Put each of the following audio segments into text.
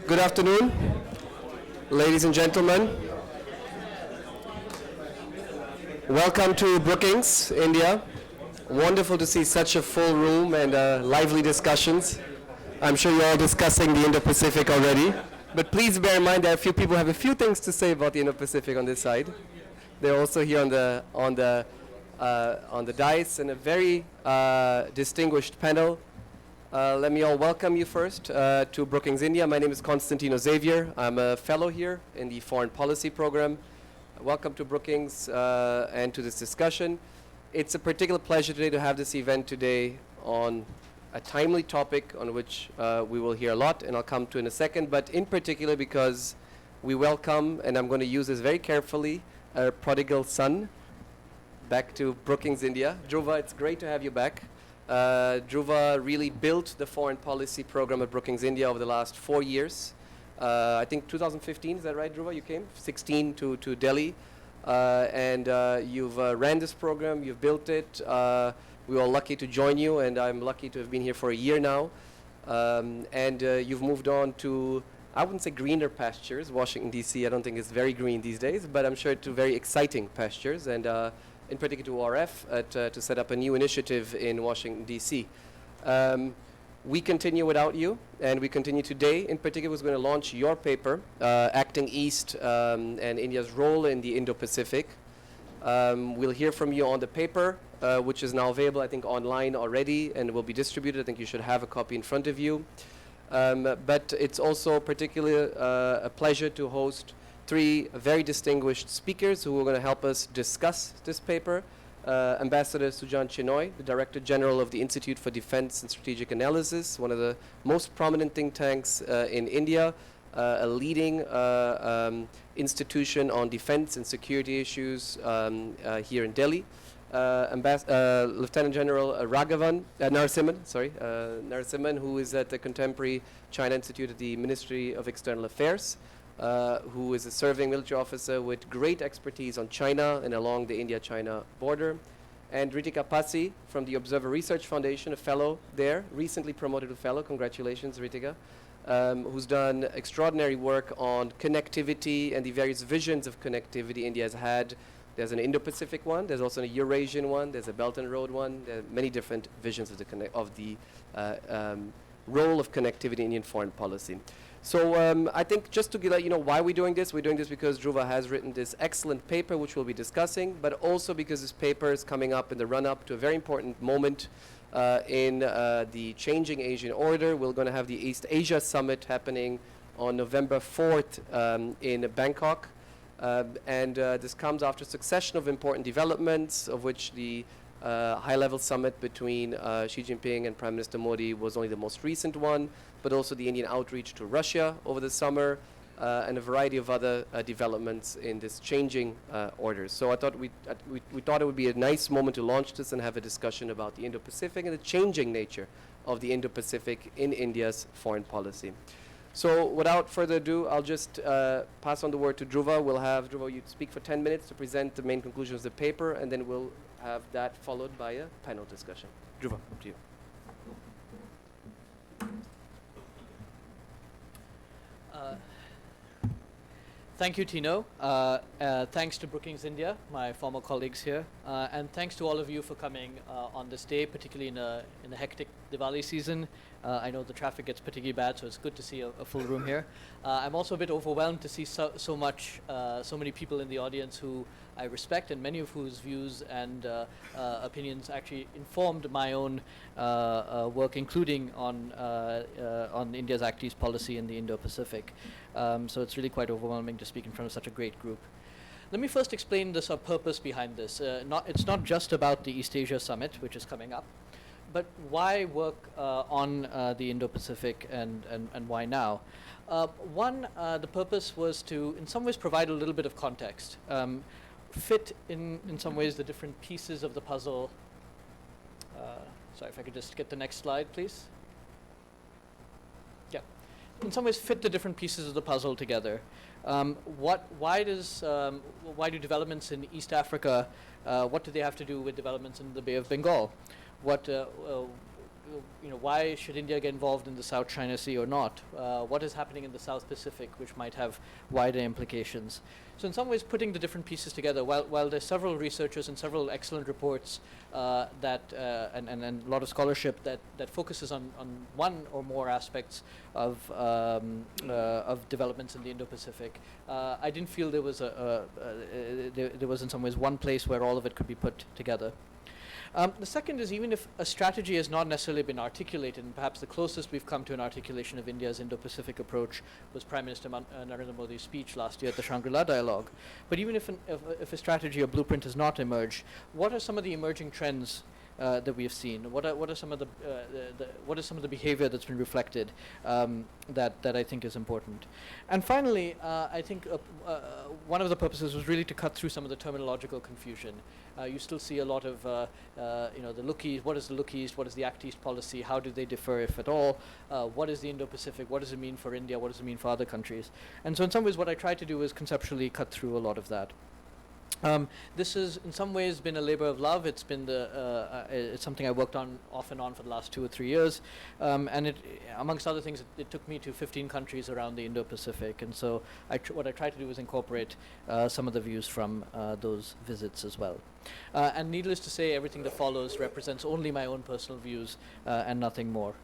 Good afternoon, ladies and gentlemen. Welcome to Brookings, India. Wonderful to see such a full room and lively discussions. I'm sure you're all discussing the Indo-Pacific already, but please bear in mind that a few people have a few things to say about the Indo-Pacific on this side. They're also here on the dais, and a very distinguished panel. Let me all welcome you first to Brookings India. My name is Constantino Xavier. I'm a fellow here in the Foreign Policy Program. Welcome to Brookings and to this discussion. It's a particular pleasure today to have this event today on a timely topic on which we will hear a lot, and I'll come to in a second, but in particular because we welcome, and I'm going to use this very carefully, our prodigal son back to Brookings India. Dhruva, it's great to have you back. Dhruva really built the foreign policy program at Brookings India over the last 4 years. I think 2015, is that right, Dhruva? You came 16 to Delhi, and you've ran this program, you've built it. We were all lucky to join you, and I'm lucky to have been here for a year now. And you've moved on to, I wouldn't say greener pastures. Washington, D.C., I don't think it's very green these days, but I'm sure to very exciting pastures, and in particular to RF, to set up a new initiative in Washington, D.C. We continue without you, and we continue today. In particular, was going to launch your paper, Acting East and India's role in the Indo-Pacific. We'll hear from you on the paper, which is now available, I think, online already, and will be distributed. I think you should have a copy in front of you. But it's also particularly a pleasure to host three very distinguished speakers who are going to help us discuss this paper. Ambassador Sujan Chenoy, the Director General of the Institute for Defense and Strategic Analysis, one of the most prominent think tanks in India, a leading institution on defense and security issues here in Delhi. Lieutenant General Narasimhan, who is at the Contemporary China Institute at the Ministry of External Affairs, who is a serving military officer with great expertise on China and along the India-China border. And Ritika Pasi from the Observer Research Foundation, a fellow there, recently promoted to fellow. Congratulations, Ritika. Who's done extraordinary work on connectivity and the various visions of connectivity India has had. There's an Indo-Pacific one, there's also a Eurasian one, there's a Belt and Road one. There are many different visions of the role of connectivity in Indian foreign policy. So I think just to let you know why we're doing this because Dhruva has written this excellent paper which we'll be discussing, but also because this paper is coming up in the run-up to a very important moment in the changing Asian order. We're going to have the East Asia Summit happening on November 4th in Bangkok. And this comes after a succession of important developments, of which the high-level summit between Xi Jinping and Prime Minister Modi was only the most recent one, but also the Indian outreach to Russia over the summer, and a variety of other developments in this changing order. So I thought we thought it would be a nice moment to launch this and have a discussion about the Indo-Pacific and the changing nature of the Indo-Pacific in India's foreign policy. So without further ado, I'll just pass on the word to Dhruva. We'll have Dhruva, you speak for 10 minutes to present the main conclusions of the paper, and then we'll have that followed by a panel discussion. Dhruva, up to you. Thank you, Tino. Thanks to Brookings India, my former colleagues here, and thanks to all of you for coming on this day, particularly in a hectic Diwali season. I know the traffic gets particularly bad, so it's good to see a full room here. I'm also a bit overwhelmed to see so many people in the audience who I respect, and many of whose views and opinions actually informed my own work, including on India's Act East policy in the Indo-Pacific. So it's really quite overwhelming to speak in front of such a great group. Let me first explain the purpose behind this. It's not just about the East Asia Summit, which is coming up, but why work on the Indo-Pacific and why now? One, the purpose was to, in some ways, provide a little bit of context, fit in some ways the different pieces of the puzzle. Sorry, if I could just get the next slide, please. Yeah. In some ways, fit the different pieces of the puzzle together. Why do developments in East Africa, what do they have to do with developments in the Bay of Bengal? why should India get involved in the South China Sea or not? What is happening in the South Pacific, which might have wider implications? So in some ways, putting the different pieces together, while there's several researchers and several excellent reports and a lot of scholarship that focuses on one or more aspects of developments in the Indo-Pacific, I didn't feel there was there was in some ways one place where all of it could be put together. The second is, even if a strategy has not necessarily been articulated, and perhaps the closest we've come to an articulation of India's Indo-Pacific approach was Prime Minister Narendra Modi's speech last year at the Shangri-La Dialogue. But even if a strategy or blueprint has not emerged, what are some of the emerging trends that we have seen? What are some of the behavior that's been reflected that I think is important? And finally, I think one of the purposes was really to cut through some of the terminological confusion. You still see a lot of the look east. What is the look east? What is the act east policy? How do they differ, if at all? What is the Indo-Pacific? What does it mean for India? What does it mean for other countries? And so in some ways what I tried to do is conceptually cut through a lot of that. This has in some ways been a labor of love. It's been it's something I worked on off and on for the last 2 or 3 years, and it, amongst other things, it took me to 15 countries around the Indo-Pacific. And so what I tried to do was incorporate some of the views from those visits as well. And needless to say, everything that follows represents only my own personal views and nothing more.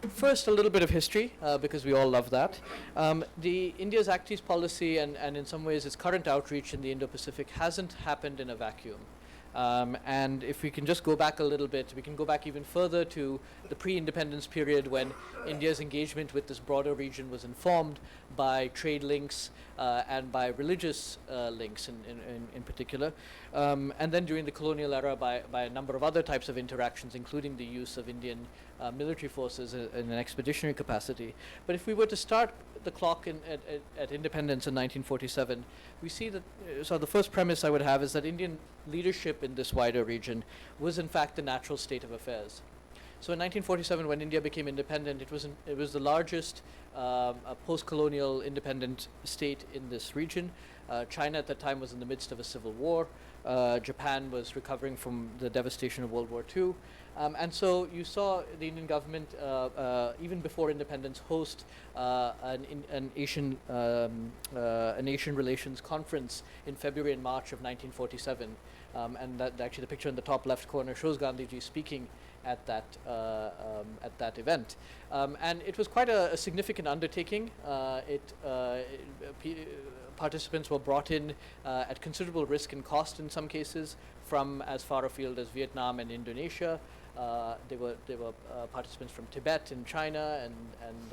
First, a little bit of history, because we all love that. The India's Act East policy and in some ways its current outreach in the Indo-Pacific hasn't happened in a vacuum. And if we can just go back a little bit, we can go back even further to the pre-independence period when India's engagement with this broader region was informed by trade links and by religious links in particular. And then during the colonial era by a number of other types of interactions, including the use of Indian military forces in an expeditionary capacity. But if we were to start the clock at independence in 1947, we see that, so the first premise I would have is that Indian leadership in this wider region was in fact the natural state of affairs. So in 1947, when India became independent, it was the largest post-colonial independent state in this region. China at that time was in the midst of a civil war. Japan was recovering from the devastation of World War II. And so you saw the Indian government, even before independence, host an Asian relations conference in February and March of 1947. And that actually the picture in the top left corner shows Gandhiji speaking at that event. And it was quite a significant undertaking. Participants were brought in at considerable risk and cost in some cases from as far afield as Vietnam and Indonesia. There were participants from Tibet and China and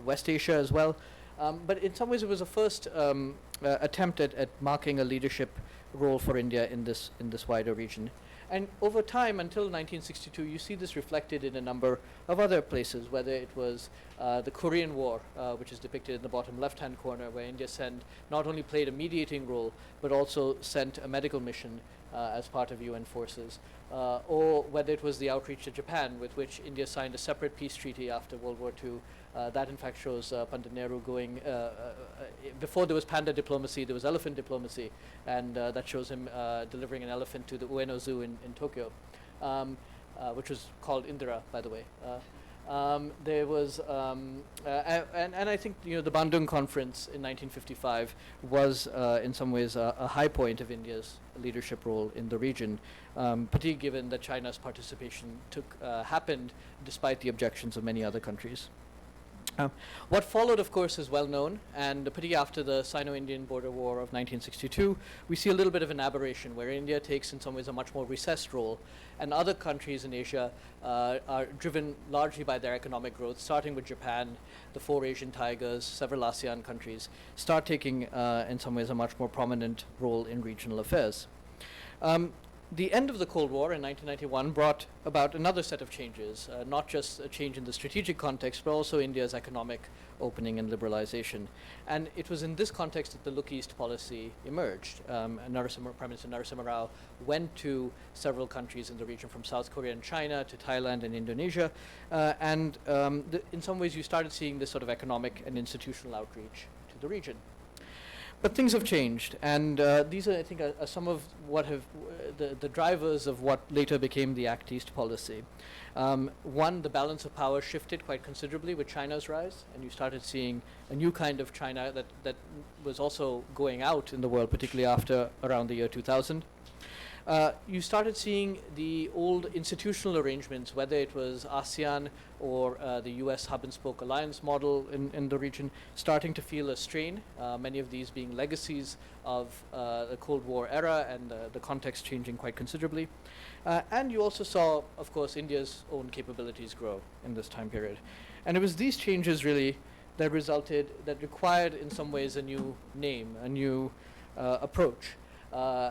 West Asia as well. But in some ways it was a first attempt at marking a leadership role for India in this wider region. And over time, until 1962, you see this reflected in a number of other places, whether it was the Korean War, which is depicted in the bottom left-hand corner, where India not only played a mediating role, but also sent a medical mission as part of UN forces, or whether it was the outreach to Japan, with which India signed a separate peace treaty after World War II. That in fact shows Pandit Nehru going, before there was panda diplomacy, there was elephant diplomacy, and that shows him delivering an elephant to the Ueno Zoo in Tokyo, which was called Indira, by the way. There was, and I think the Bandung Conference in 1955 was in some ways a high point of India's leadership role in the region, particularly given that China's participation happened despite the objections of many other countries. What followed, of course, is well known, and particularly after the Sino-Indian border war of 1962, we see a little bit of an aberration where India takes in some ways a much more recessed role, and other countries in Asia are driven largely by their economic growth, starting with Japan, the 4 Asian tigers, several ASEAN countries, start taking in some ways a much more prominent role in regional affairs. The end of the Cold War in 1991 brought about another set of changes, not just a change in the strategic context, but also India's economic opening and liberalization. And it was in this context that the Look East policy emerged. Prime Minister Narasimha Rao went to several countries in the region, from South Korea and China to Thailand and Indonesia. And in some ways you started seeing this sort of economic and institutional outreach to the region. But things have changed, and these are, I think, are some of what have the drivers of what later became the Act East policy. One, the balance of power shifted quite considerably with China's rise, and you started seeing a new kind of China that was also going out in the world, particularly after around the year 2000. You started seeing the old institutional arrangements, whether it was ASEAN or the US hub and spoke alliance model in the region, starting to feel a strain, many of these being legacies of the Cold War era and the context changing quite considerably. And you also saw, of course, India's own capabilities grow in this time period. And it was these changes really that required in some ways a new name, a new approach.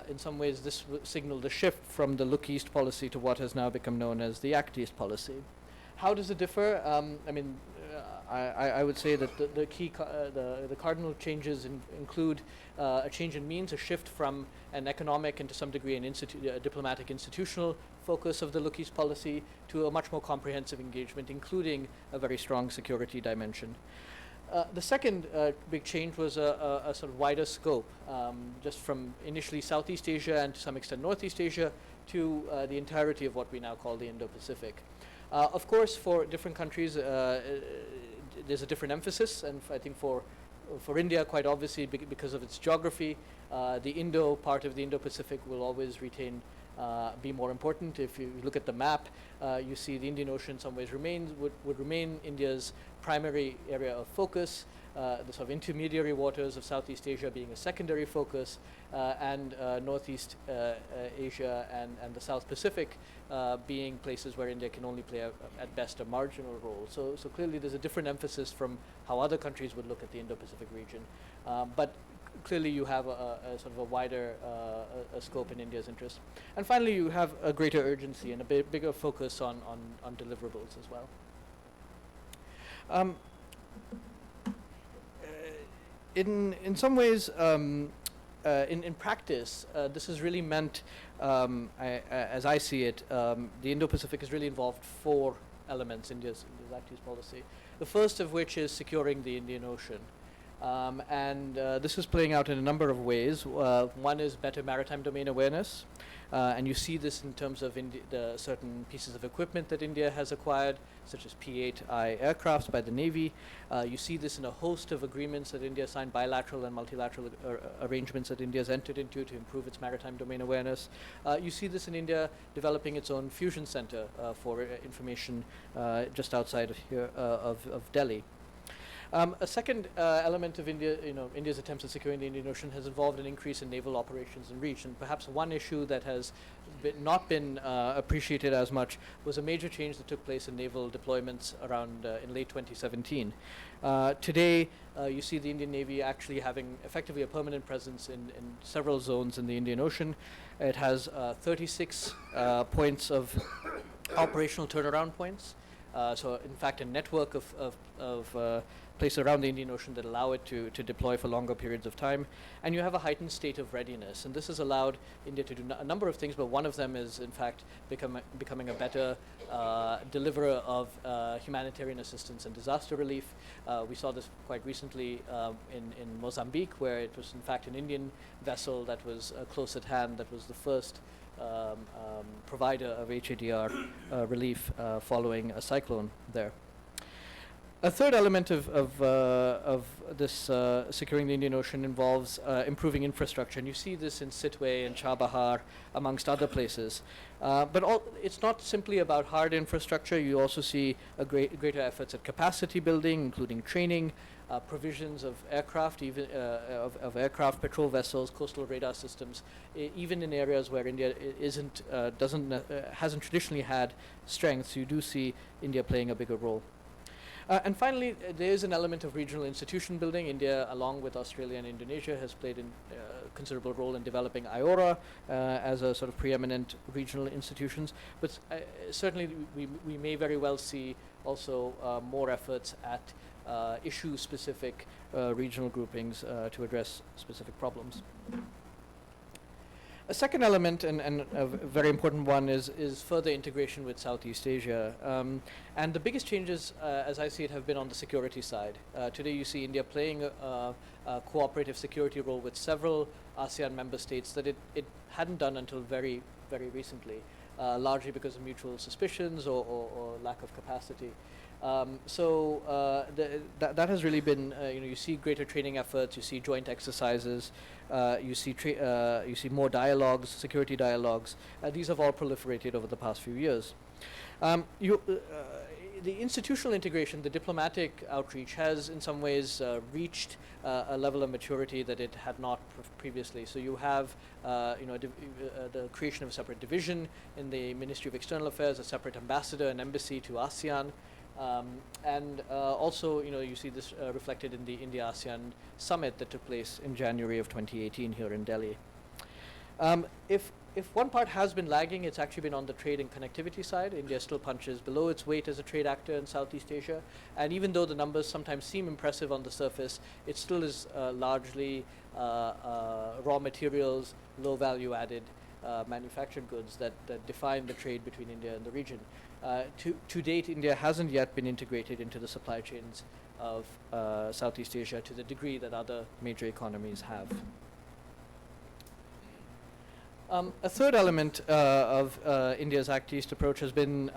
In some ways, this signaled a shift from the Look East policy to what has now become known as the Act East policy. How does it differ? I would say that the key, the cardinal changes include a change in means, a shift from an economic and to some degree a diplomatic institutional focus of the Look East policy to a much more comprehensive engagement, including a very strong security dimension. The second big change was a sort of wider scope, just from initially Southeast Asia and to some extent Northeast Asia to the entirety of what we now call the Indo-Pacific. Of course, for different countries, there's a different emphasis, and I think for India, quite obviously, because of its geography, the Indo part of the Indo-Pacific will always be more important. If you look at the map, you see the Indian Ocean in some ways would remain India's primary area of focus, the sort of intermediary waters of Southeast Asia being a secondary focus, and Northeast Asia and the South Pacific being places where India can only play at best a marginal role. So clearly there's a different emphasis from how other countries would look at the Indo-Pacific region. But clearly you have a sort of a wider a scope in India's interest. And finally, you have a greater urgency and a bigger focus on deliverables as well. In some ways, in practice, this has really meant, as I see it, the Indo-Pacific has really involved four elements in India's Act East policy. The first of which is securing the Indian Ocean. This is playing out in a number of ways. One is better maritime domain awareness, and you see this in terms of the certain pieces of equipment that India has acquired, such as P-8I aircrafts by the Navy. You see this in a host of agreements that India signed, bilateral and multilateral arrangements that India has entered into to improve its maritime domain awareness. You see this in India developing its own fusion center for information just outside of here of Delhi. A second element of India's attempts at securing the Indian Ocean has involved an increase in naval operations in reach. And perhaps one issue that has not been appreciated as much was a major change that took place in naval deployments around in late 2017. Today, you see the Indian Navy actually having effectively a permanent presence in several zones in the Indian Ocean. It has 36 points of operational turnaround points. So in fact, a network of places around the Indian Ocean that allow it to deploy for longer periods of time. And you have a heightened state of readiness. And this has allowed India to do a number of things, but one of them is, in fact, becoming a better deliverer of humanitarian assistance and disaster relief. We saw this quite recently in Mozambique, where it was, in fact, an Indian vessel that was close at hand that was the first provider of HADR relief following a cyclone there. A third element of this securing the Indian Ocean involves improving infrastructure, and you see this in Sitwe and Chabahar, amongst other places. But it's not simply about hard infrastructure. You also see greater efforts at capacity building, including training, provisions of aircraft, even of aircraft, patrol vessels, coastal radar systems, even in areas where India hasn't traditionally had strengths. You do see India playing a bigger role. And finally, there is an element of regional institution building. India, along with Australia and Indonesia, has played a considerable role in developing IORA as a sort of preeminent regional institutions. But certainly, we may very well see also more efforts at issue-specific regional groupings to address specific problems. A second element, and a very important one, is further integration with Southeast Asia. And the biggest changes, as I see it, have been on the security side. Today you see India playing a cooperative security role with several ASEAN member states that it hadn't done until very, very recently, largely because of mutual suspicions or lack of capacity. That has really been, you see greater training efforts, you see joint exercises, you see more dialogues, security dialogues. These have all proliferated over the past few years. The institutional integration, the diplomatic outreach, has in some ways reached a level of maturity that it had not previously. So you have, the creation of a separate division in the Ministry of External Affairs, a separate ambassador and embassy to ASEAN. Also, you see this reflected in the India-ASEAN summit that took place in January of 2018 here in Delhi. If one part has been lagging, it's actually been on the trade and connectivity side. India still punches below its weight as a trade actor in Southeast Asia. And even though the numbers sometimes seem impressive on the surface, it still is largely raw materials, low value added manufactured goods that define the trade between India and the region. To date, India hasn't yet been integrated into the supply chains of Southeast Asia to the degree that other major economies have. A third element of India's Act East approach has been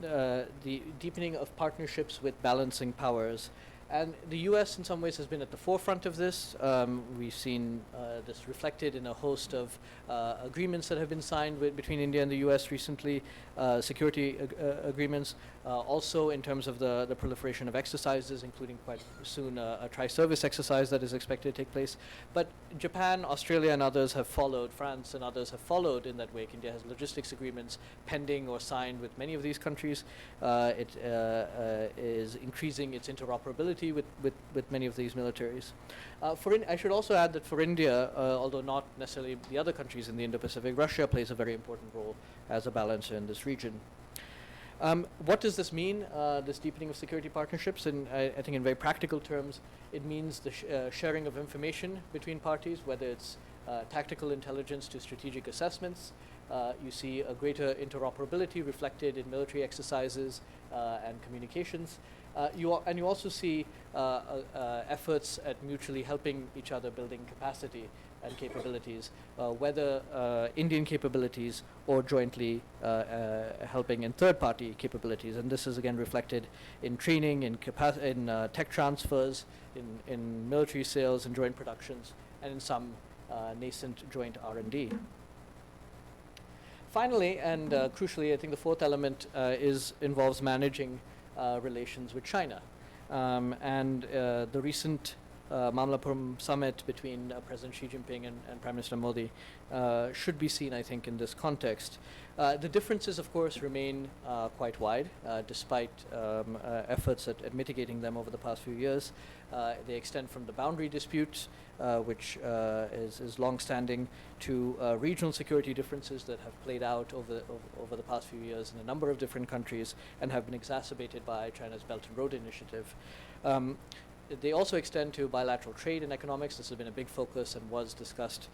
the deepening of partnerships with balancing powers. And the US in some ways has been at the forefront of this. We've seen this reflected in a host of agreements that have been signed between India and the US recently, security agreements, also in terms of the proliferation of exercises, including quite soon a tri-service exercise that is expected to take place. But Japan, Australia and others have followed, France and others have followed in that wake. India has logistics agreements pending or signed with many of these countries. It is increasing its interoperability with many of these militaries. I should also add that for India, although not necessarily the other countries in the Indo-Pacific, Russia plays a very important role as a balancer in this region. What does this mean, this deepening of security partnerships? And I think in very practical terms, it means the sharing of information between parties, whether it's tactical intelligence to strategic assessments. You see a greater interoperability reflected in military exercises and communications. You also see efforts at mutually helping each other, building capacity and capabilities, whether Indian capabilities or jointly helping in third-party capabilities. And this is again reflected in training, in tech transfers, in military sales and joint productions, and in some nascent joint R&D. Finally, and crucially, I think the fourth element involves managing relations with China. The recent Mamlapuram summit between President Xi Jinping and Prime Minister Modi should be seen, I think, in this context. The differences, of course, remain quite wide, despite efforts at mitigating them over the past few years. They extend from the boundary dispute, which is long-standing, to regional security differences that have played out over the past few years in a number of different countries and have been exacerbated by China's Belt and Road Initiative. They also extend to bilateral trade and economics. This has been a big focus and was discussed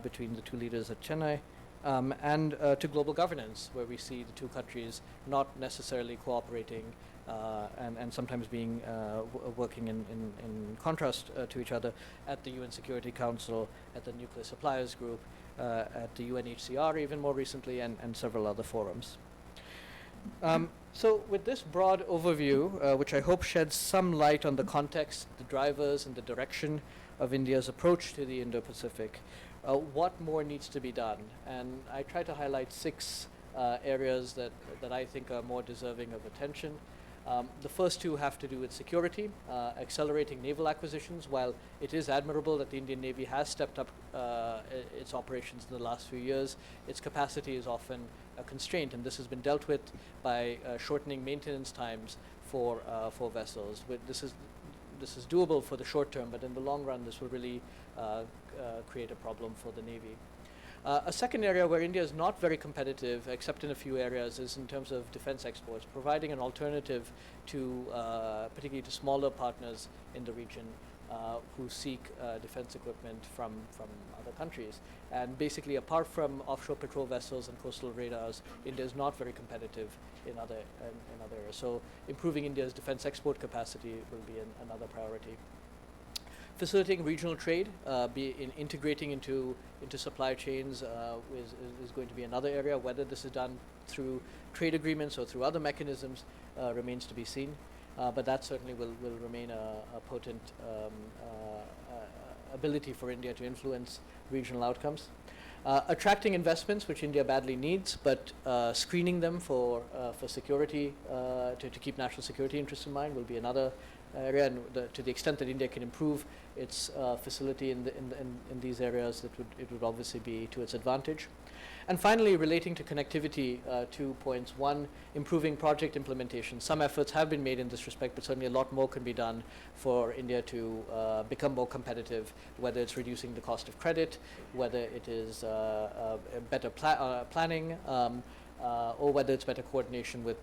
between the two leaders at Chennai. And to global governance, where we see the two countries not necessarily cooperating and sometimes being working in contrast to each other at the UN Security Council, at the Nuclear Suppliers Group, at the UNHCR even more recently, and several other forums. So with this broad overview, which I hope sheds some light on the context, the drivers, and the direction of India's approach to the Indo-Pacific, what more needs to be done? And I try to highlight 6 areas that I think are more deserving of attention. The first 2 have to do with security, accelerating naval acquisitions. While it is admirable that the Indian Navy has stepped up its operations in the last few years, its capacity is often a constraint, and this has been dealt with by shortening maintenance times for vessels. This is doable for the short term, but in the long run, this will really create a problem for the Navy. A second area where India is not very competitive, except in a few areas, is in terms of defense exports, providing an alternative to, particularly to smaller partners in the region who seek defense equipment from other countries. And basically, apart from offshore patrol vessels and coastal radars, India is not very competitive in other areas. So improving India's defense export capacity will be another priority. Facilitating regional trade, integrating into supply chains is going to be another area. Whether this is done through trade agreements or through other mechanisms remains to be seen. But that certainly will remain a potent ability for India to influence regional outcomes. Attracting investments, which India badly needs, but screening them for security, to keep national security interests in mind, will be another area. And to the extent that India can improve its facility in these areas, it would obviously be to its advantage. And finally, relating to connectivity, 2 points. One, improving project implementation. Some efforts have been made in this respect, but certainly a lot more can be done for India to become more competitive, whether it's reducing the cost of credit, whether it is better planning, or whether it's better coordination with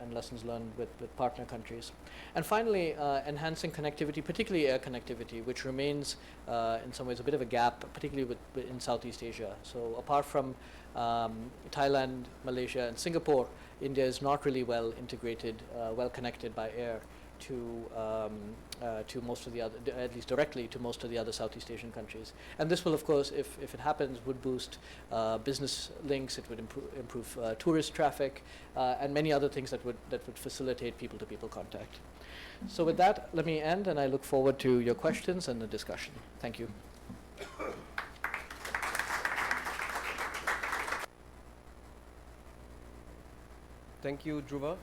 and lessons learned with partner countries. And finally, enhancing connectivity, particularly air connectivity, which remains in some ways a bit of a gap, particularly in Southeast Asia. So apart from Thailand, Malaysia, and Singapore, India is not really well integrated, well connected by air to most of the other, at least directly to most of the other Southeast Asian countries. And this will, of course, if it happens, would boost business links. It would improve tourist traffic, and many other things that would facilitate people-to-people contact. So with that, let me end, and I look forward to your questions and the discussion. Thank you. Thank you, Dhruva.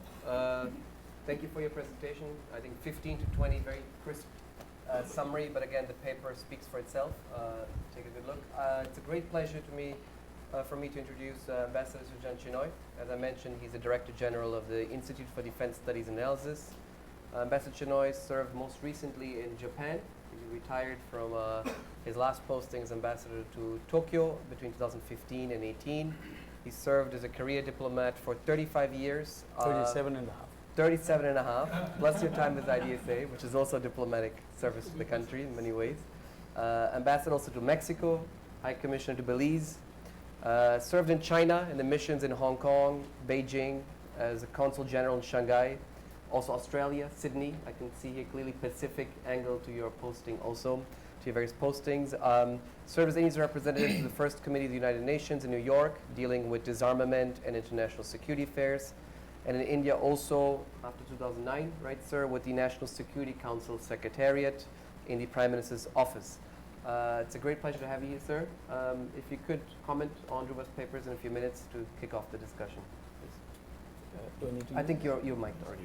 Thank you for your presentation. I think 15 to 20, very crisp summary, but again, the paper speaks for itself. Take a good look. It's a great pleasure to me, for me to introduce Ambassador Sujan Chinoy. As I mentioned, he's the Director General of the Institute for Defense Studies and Analysis. Ambassador Chinoy served most recently in Japan. He retired from his last posting as ambassador to Tokyo between 2015 and 18. He served as a career diplomat for 35 years. 37 and a half. 37 and a half, plus your time as IDSA, which is also diplomatic service to the country in many ways. Ambassador also to Mexico, High Commissioner to Belize. Served in China in the missions in Hong Kong, Beijing, as a Consul General in Shanghai. Also Australia, Sydney. I can see here clearly Pacific angle to your posting also, to your various postings. Served as India's representative to the First Committee of the United Nations in New York, dealing with disarmament and international security affairs. And in India also, after 2009, right, sir, with the National Security Council Secretariat in the Prime Minister's office. It's a great pleasure to have you here, sir. If you could comment on Dhruva's papers in a few minutes to kick off the discussion, please. Do I need to I think your mic already.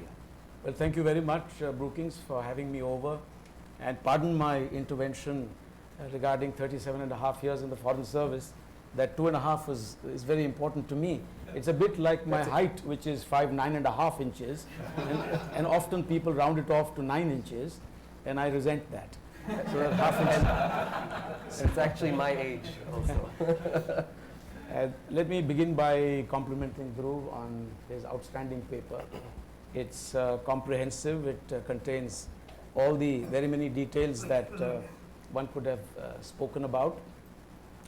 Well, thank you very much, Brookings, for having me over. And pardon my intervention regarding 37 and a half years in the Foreign Service. That 2.5 is very important to me. It's a bit like my height, which is 9.5 inches, and often people round it off to 9 inches, and I resent that. So that half inch. It's actually my age also. Let me begin by complimenting Dhruv on his outstanding paper. It's comprehensive. It contains all the very many details that one could have spoken about.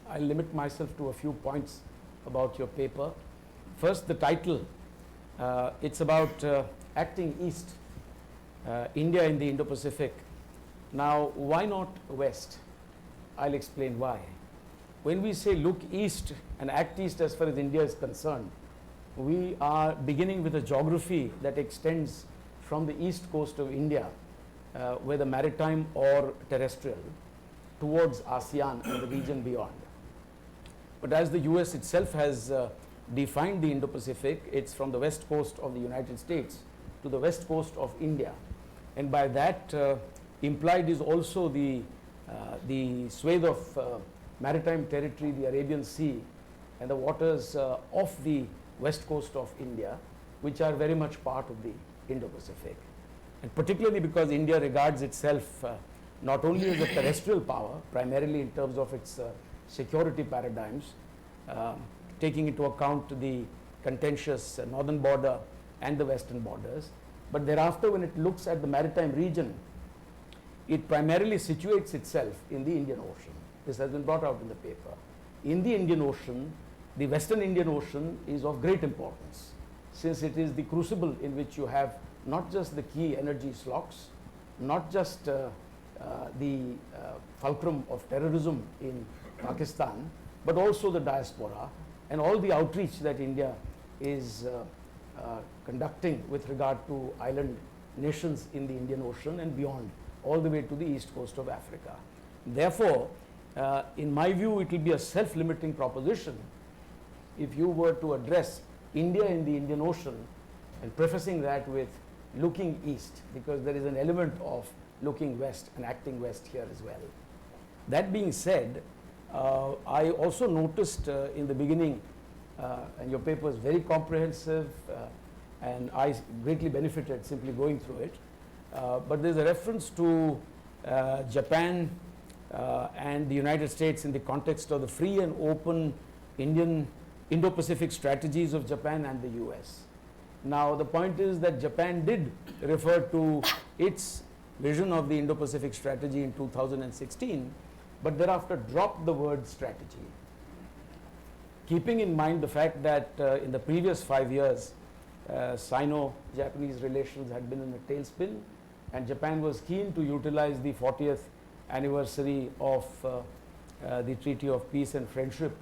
I'll limit myself to a few points about your paper. First, the title. It's about acting east, India in the Indo-Pacific. Now, why not west? I'll explain why. When we say look east and act east as far as India is concerned, we are beginning with a geography that extends from the east coast of India, whether maritime or terrestrial, towards ASEAN and the region beyond. But as the US itself has defined the Indo-Pacific, it's from the west coast of the United States to the west coast of India. And by that, implied is also the swathe of maritime territory, the Arabian Sea, and the waters off the west coast of India, which are very much part of the Indo-Pacific. And particularly because India regards itself not only as a terrestrial power, primarily in terms of its security paradigms, taking into account the contentious northern border and the western borders, but thereafter when it looks at the maritime region, it primarily situates itself in the Indian Ocean. This has been brought out in the paper. In the Indian Ocean, the Western Indian Ocean is of great importance, since it is the crucible in which you have not just the key energy slocks, not just the fulcrum of terrorism in Pakistan, but also the diaspora and all the outreach that India is conducting with regard to island nations in the Indian Ocean and beyond, all the way to the east coast of Africa. Therefore, in my view, it will be a self-limiting proposition if you were to address India in the Indian Ocean and prefacing that with looking east, because there is an element of looking west and acting west here as well. That being said, I also noticed in the beginning, and your paper is very comprehensive, and I greatly benefited simply going through it, but there's a reference to Japan and the United States in the context of the free and open Indo-Pacific strategies of Japan and the US. Now the point is that Japan did refer to its vision of the Indo-Pacific strategy in 2016, but thereafter dropped the word strategy. Keeping in mind the fact that in the previous 5 years, Sino-Japanese relations had been in a tailspin, and Japan was keen to utilize the 40th anniversary of the Treaty of Peace and Friendship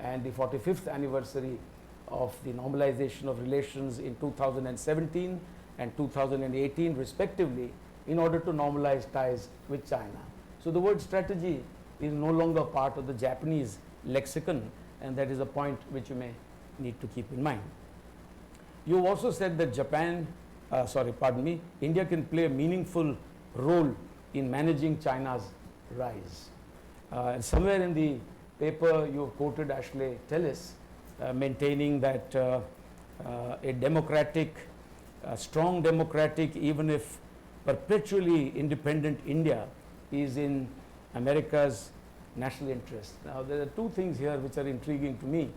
and the 45th anniversary of the normalization of relations in 2017 and 2018 respectively, in order to normalize ties with China. So the word strategy is no longer part of the Japanese lexicon, and that is a point which you may need to keep in mind. You also said that India can play a meaningful role in managing China's rise. And somewhere in the paper you have quoted Ashley Tellis maintaining that a democratic, strong democratic, even if perpetually independent India is in America's national interest. Now there are two things here which are intriguing to me.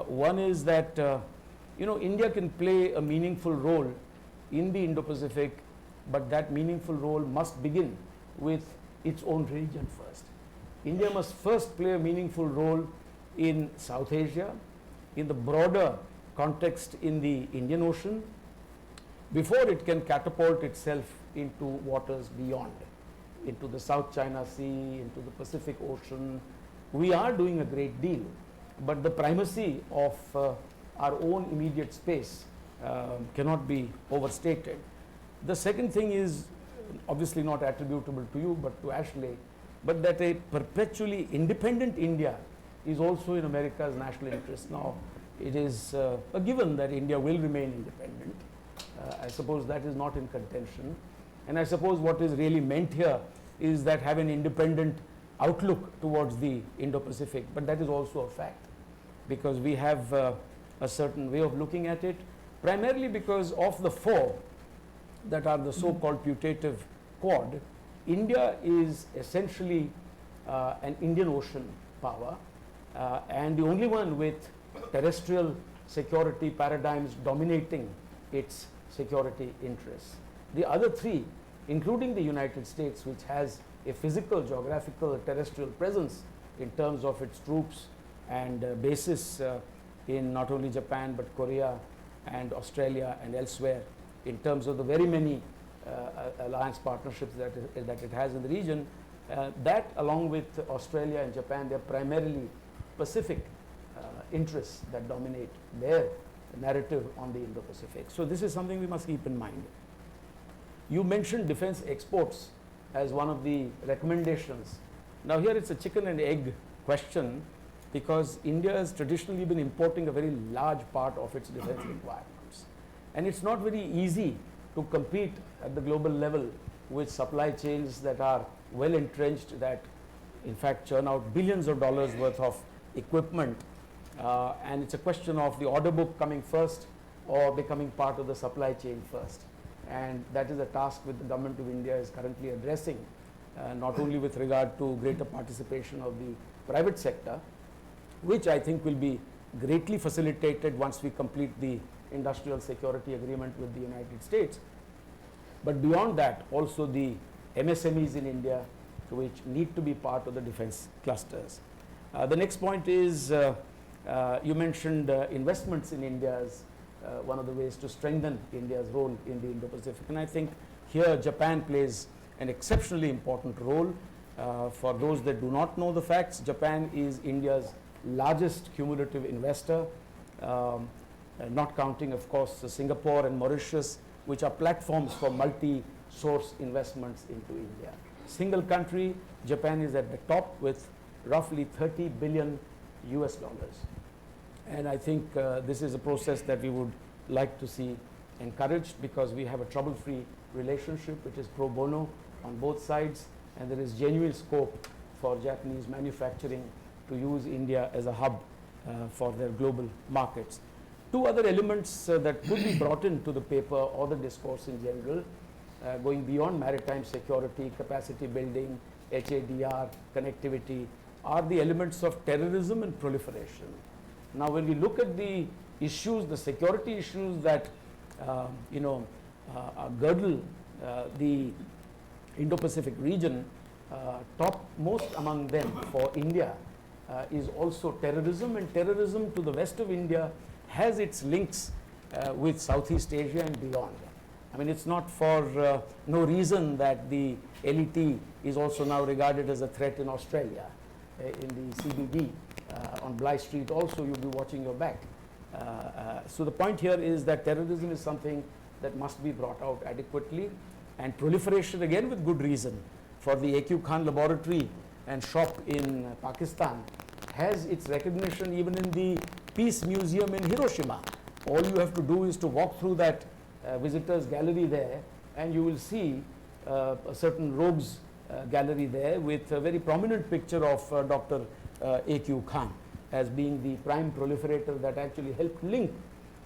One is that India can play a meaningful role in the Indo-Pacific, but that meaningful role must begin with its own region first. India must first play a meaningful role in South Asia, in the broader context in the Indian Ocean, before it can catapult itself into waters beyond, into the South China Sea, into the Pacific Ocean. We are doing a great deal, but the primacy of our own immediate space cannot be overstated. The second thing is obviously not attributable to you but to Ashley, but that a perpetually independent India is also in America's national interest. Now it is a given that India will remain independent. I suppose that is not in contention, and I suppose what is really meant here is that have an independent outlook towards the Indo-Pacific, but that is also a fact, because we have a certain way of looking at it, primarily because of the four that are the so-called putative Quad. India is essentially an Indian Ocean power, and the only one with terrestrial security paradigms dominating its security interests. The other three, including the United States, which has a physical, geographical, terrestrial presence in terms of its troops and bases in not only Japan but Korea and Australia and elsewhere, in terms of the very many alliance partnerships that it has in the region, that along with Australia and Japan, they are primarily Pacific interests that dominate their narrative on the Indo-Pacific. So this is something we must keep in mind. You mentioned defense exports as one of the recommendations. Now here it's a chicken and egg question, because India has traditionally been importing a very large part of its defense requirements, and it's not very easy to compete at the global level with supply chains that are well entrenched, that in fact churn out billions of dollars worth of equipment, and it's a question of the order book coming first or becoming part of the supply chain first, and that is a task which the government of India is currently addressing, not only with regard to greater participation of the private sector, which I think will be greatly facilitated once we complete the industrial security agreement with the United States, but beyond that also the MSMEs in India, which need to be part of the defense clusters. The next point is, you mentioned investments in India as one of the ways to strengthen India's role in the Indo-Pacific. And I think here Japan plays an exceptionally important role. For those that do not know the facts, Japan is India's largest cumulative investor, not counting, of course, Singapore and Mauritius, which are platforms for multi-source investments into India. Single country, Japan is at the top with roughly 30 billion US dollars. And I think this is a process that we would like to see encouraged, because we have a trouble-free relationship which is pro bono on both sides, and there is genuine scope for Japanese manufacturing to use India as a hub for their global markets. Two other elements that could be brought into the paper or the discourse in general, going beyond maritime security, capacity building, HADR, connectivity, are the elements of terrorism and proliferation. Now, when we look at the issues, the security issues that girdle the Indo-Pacific region, topmost among them for India is also terrorism, and terrorism to the west of India has its links with Southeast Asia and beyond. I mean, it's not for no reason that the LET is also now regarded as a threat in Australia. In the CBD on Bligh Street also, you'll be watching your back. So the point here is that terrorism is something that must be brought out adequately, and proliferation again with good reason. For the A.Q. Khan laboratory and shop in Pakistan has its recognition even in the Peace Museum in Hiroshima. All you have to do is to walk through that visitors gallery there, and you will see a certain rogues gallery there with a very prominent picture of Dr. A.Q. Khan as being the prime proliferator that actually helped link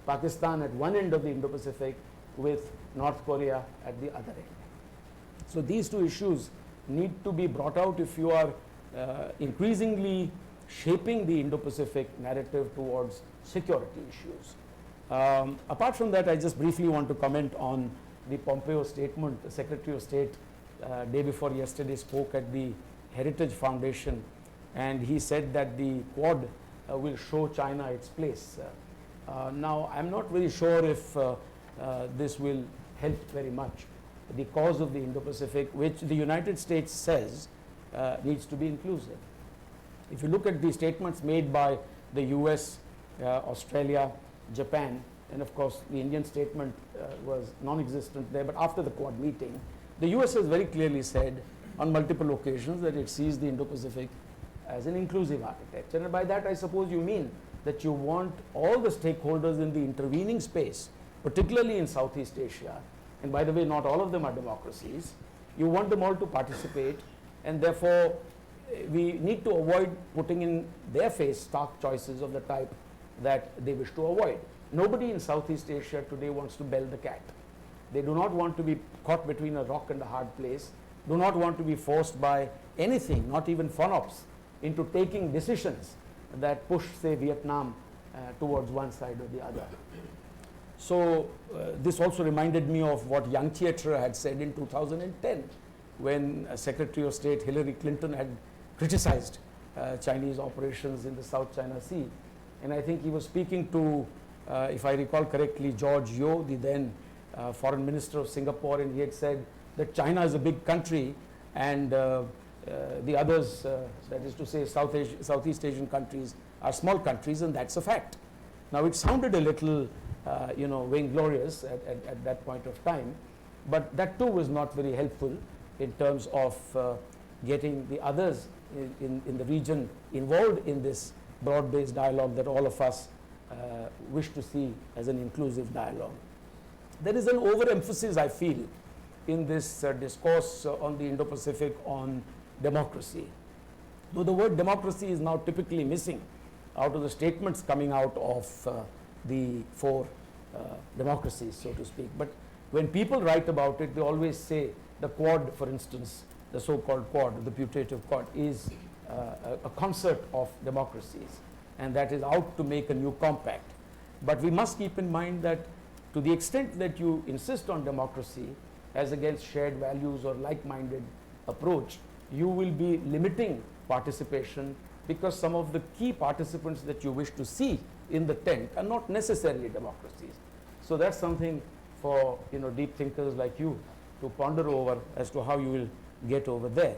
Pakistan at one end of the Indo-Pacific with North Korea at the other end. So these two issues need to be brought out if you are increasingly shaping the Indo-Pacific narrative towards security issues. Apart from that, I just briefly want to comment on the Pompeo statement. The Secretary of State day before yesterday spoke at the Heritage Foundation, and he said that the Quad will show China its place. Now, I'm not very sure if this will help very much the cause of the Indo-Pacific, which the United States says needs to be inclusive. If you look at the statements made by the US, Australia, Japan, and of course the Indian statement was non-existent there, but after the Quad meeting, the US has very clearly said on multiple occasions that it sees the Indo-Pacific as an inclusive architecture. And by that, I suppose you mean that you want all the stakeholders in the intervening space, particularly in Southeast Asia, and by the way, not all of them are democracies, you want them all to participate, and therefore we need to avoid putting in their face stark choices of the type that they wish to avoid. Nobody in Southeast Asia today wants to bell the cat. They do not want to be caught between a rock and a hard place, do not want to be forced by anything, not even FONOPS, into taking decisions that push, say, Vietnam towards one side or the other. So this also reminded me of what Yang Chietra had said in 2010 when Secretary of State Hillary Clinton had criticized Chinese operations in the South China Sea. And I think he was speaking to, if I recall correctly, George Yeo, the then Foreign Minister of Singapore, and he had said that China is a big country and the others, that is to say Southeast Asian countries, are small countries, and that's a fact. Now, it sounded a little vainglorious at that point of time, but that too was not very helpful in terms of getting the others in the region involved in this broad-based dialogue that all of us wish to see as an inclusive dialogue. There is an overemphasis, I feel, in this discourse on the Indo-Pacific on democracy. Though the word democracy is now typically missing out of the statements coming out of the four democracies, so to speak. But when people write about it, they always say the Quad, for instance, the so-called Quad, the putative Quad, is a concert of democracies, and that is out to make a new compact. But we must keep in mind that to the extent that you insist on democracy, as against shared values or like-minded approach, you will be limiting participation, because some of the key participants that you wish to see in the tent are not necessarily democracies. So that's something for deep thinkers like you to ponder over as to how you will get over there.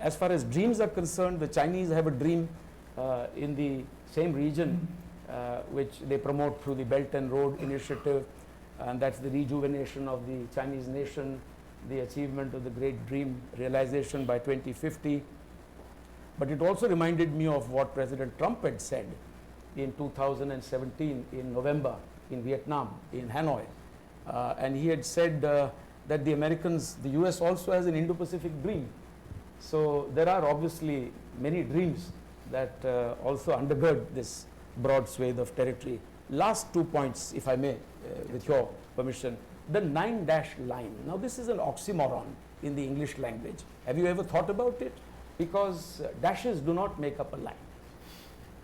As far as dreams are concerned, the Chinese have a dream in the same region which they promote through the Belt and Road Initiative, and that's the rejuvenation of the Chinese nation, the achievement of the great dream realization by 2050. But it also reminded me of what President Trump had said in 2017 in November in Vietnam, in Hanoi. And he had said that the Americans, the US also has an Indo-Pacific dream. So there are obviously many dreams that also undergird this broad swathe of territory. Last 2 points, if I may, with your permission. The 9-dash line. Now this is an oxymoron in the English language. Have you ever thought about it? Because dashes do not make up a line.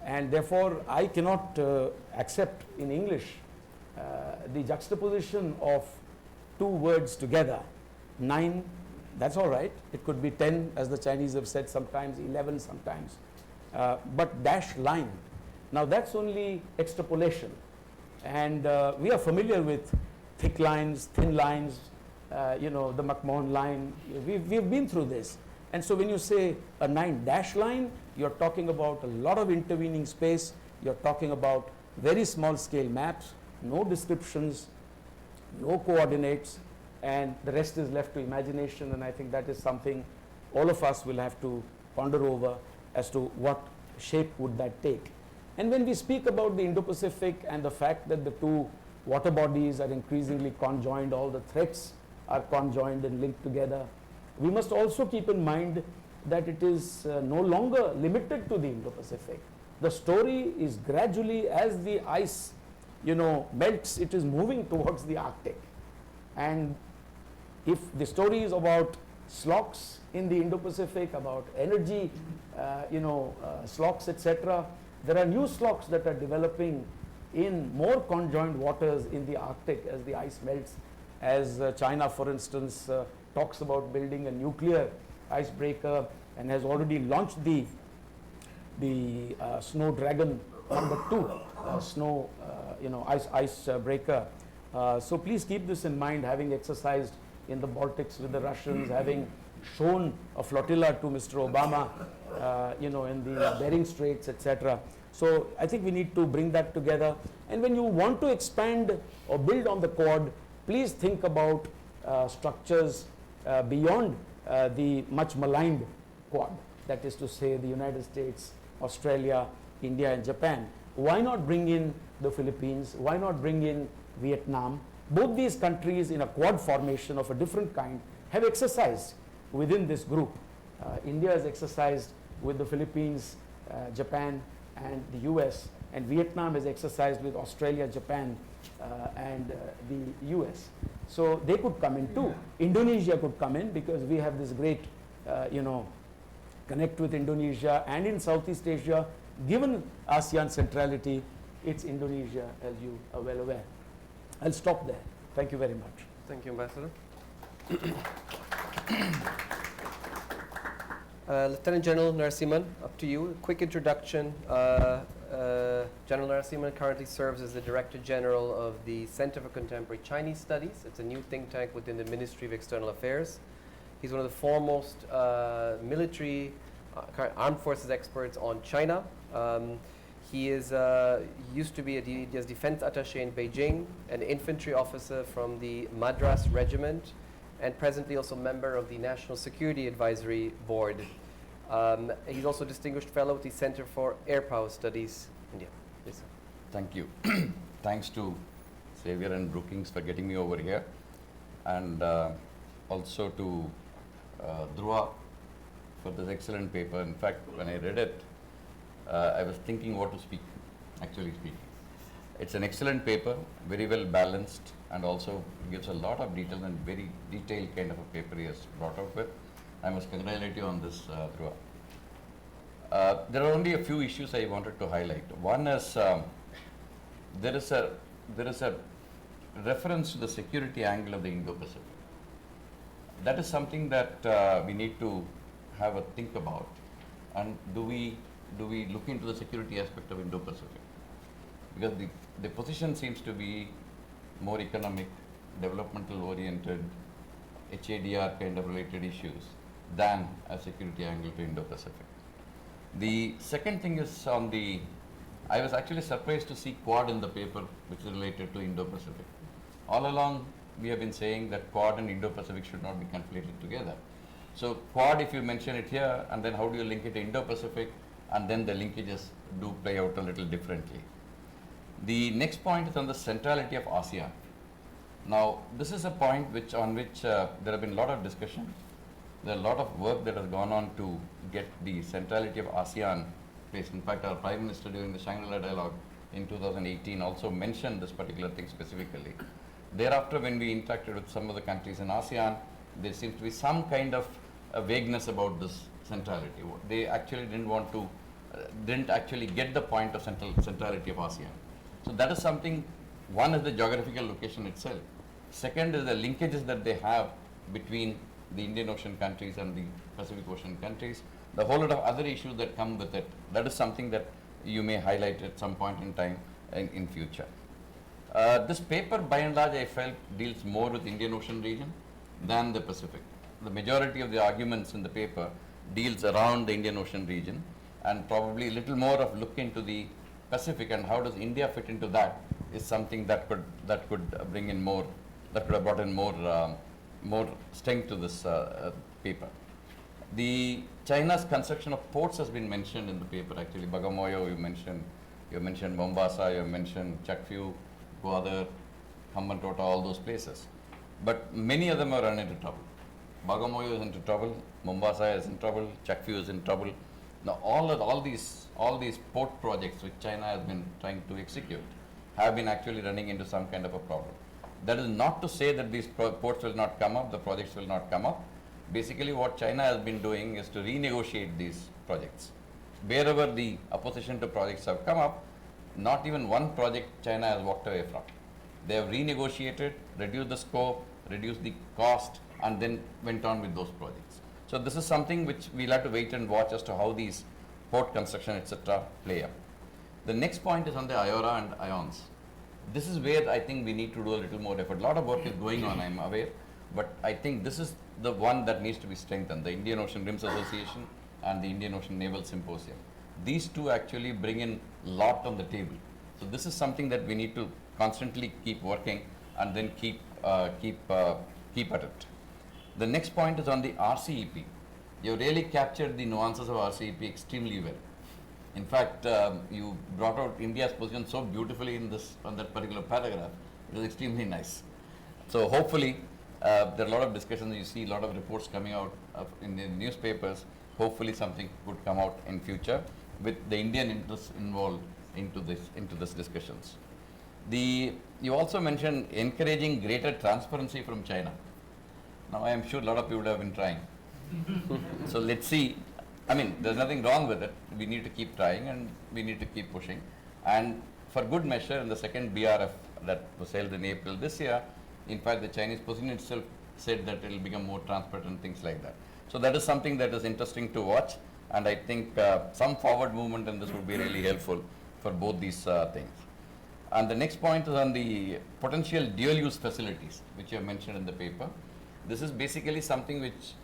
And therefore I cannot accept in English the juxtaposition of two words together. 9, that's all right. It could be 10, as the Chinese have said sometimes, 11 sometimes. But dash line. Now that's only extrapolation. And we are familiar with thick lines, thin lines, the McMahon line. We've been through this. And so when you say a 9-dash line, you're talking about a lot of intervening space. You're talking about very small scale maps, no descriptions, no coordinates, and the rest is left to imagination. And I think that is something all of us will have to ponder over as to what shape would that take. And when we speak about the Indo-Pacific and the fact that the two water bodies are increasingly conjoined, all the threats are conjoined and linked together, we must also keep in mind that it is no longer limited to the Indo-Pacific. The story is gradually, as the ice melts, it is moving towards the Arctic. And if the story is about slogs in the Indo-Pacific, about energy, slogs, etc., there are new slogs that are developing in more conjoined waters in the Arctic as the ice melts, as China, for instance, talks about building a nuclear icebreaker and has already launched the Snow Dragon number 2 icebreaker. So please keep this in mind, having exercised in the Baltics with the Russians, having shown a flotilla to Mr. Obama, in the Bering Straits, etc. So I think we need to bring that together. And when you want to expand or build on the Quad, please think about structures beyond the much maligned Quad, that is to say the United States, Australia, India and Japan. Why not bring in the Philippines? Why not bring in Vietnam? Both these countries in a Quad formation of a different kind have exercised within this group. India has exercised with the Philippines, Japan and the US, and Vietnam has exercised with Australia, Japan and the US. So they could come in too. Indonesia could come in because we have this great, connect with Indonesia, and in Southeast Asia, given ASEAN centrality, it's Indonesia, as you are well aware. I'll stop there. Thank you very much. Thank you, Ambassador. Lieutenant General Narasimhan, up to you. A quick introduction. General Narasimhan currently serves as the Director General of the Center for Contemporary Chinese Studies. It's a new think tank within the Ministry of External Affairs. He's one of the foremost military armed forces experts on China. He used to be he has defense attaché in Beijing, an infantry officer from the Madras Regiment, and presently also member of the National Security Advisory Board. He's also distinguished fellow with the Center for Air Power Studies, India. Yes, sir. Thank you. Thanks to Xavier and Brookings for getting me over here, and also to Dhruva for this excellent paper. In fact, when I read it, I was thinking what to speak, actually speaking. It's an excellent paper, very well balanced, and also gives a lot of details, and very detailed kind of a paper he has brought up with. I must congratulate you on this, Dhruva. There are only a few issues I wanted to highlight. One is there is a reference to the security angle of the Indo-Pacific. that is something that we need to have a think about. And do we look into the security aspect of Indo-Pacific? Because the position seems to be more economic, developmental oriented, HADR kind of related issues than a security angle to Indo-Pacific. The second thing is I was actually surprised to see Quad in the paper, which is related to Indo-Pacific. All along we have been saying that Quad and Indo-Pacific should not be conflated together. So Quad, if you mention it here, and then how do you link it to Indo-Pacific, and then the linkages do play out a little differently. The next point is on the centrality of ASEAN. Now, this is a point on which there have been a lot of discussion. There are a lot of work that has gone on to get the centrality of ASEAN placed. In fact, our Prime Minister during the Shangri-La dialogue in 2018 also mentioned this particular thing specifically. Thereafter, when we interacted with some of the countries in ASEAN, there seems to be some kind of vagueness about this centrality. They actually didn't actually get the point of centrality of ASEAN. So that is something. One is the geographical location itself. Second is the linkages that they have between the Indian Ocean countries and the Pacific Ocean countries. The whole lot of other issues that come with it. That is something that you may highlight at some point in time in future. This paper, by and large, I felt deals more with Indian Ocean region than the Pacific. The majority of the arguments in the paper deals around the Indian Ocean region, and probably a little more of look into the Pacific and how does India fit into that is something that could bring in more, that could have brought in more strength to this paper. The China's construction of ports has been mentioned in the paper. Actually, Bagamoyo you mentioned Mombasa, you mentioned Chakfu, Gwadar, Hambantota, all those places. But many of them are run into trouble. Bagamoyo is into trouble, Mombasa is in trouble, Chakfu is in trouble. Now all these port projects which China has been trying to execute have been actually running into some kind of a problem. That is not to say that these ports will not come up, the projects will not come up. Basically what China has been doing is to renegotiate these projects. Wherever the opposition to projects have come up, not even one project China has walked away from. They have renegotiated, reduced the scope, reduced the cost, and then went on with those projects. So this is something which we'll have to wait and watch as to how these port construction, etc. play out. The next point is on the IORA and IONS. This is where I think we need to do a little more effort. A lot of work is going on, I'm aware, but I think this is the one that needs to be strengthened, the Indian Ocean Rims Association and the Indian Ocean Naval Symposium. These two actually bring in a lot on the table. So this is something that we need to constantly keep working and then keep at it. The next point is on the RCEP. You really captured the nuances of RCEP extremely well. In fact, you brought out India's position so beautifully on that particular paragraph. It was extremely nice. So hopefully, there are a lot of discussions. You see a lot of reports coming out in the newspapers. Hopefully, something could come out in future with the Indian interests involved into this discussions. You also mentioned encouraging greater transparency from China. Now, I am sure a lot of people have been trying. So let's see. I mean, there's nothing wrong with it. We need to keep trying and we need to keep pushing. And for good measure, in the second BRF that was held in April this year, in fact, the Chinese position itself said that it will become more transparent and things like that. So that is something that is interesting to watch. And I think some forward movement in this would be really helpful for both these things. And the next point is on the potential dual-use facilities, which you have mentioned in the paper. This is basically something which,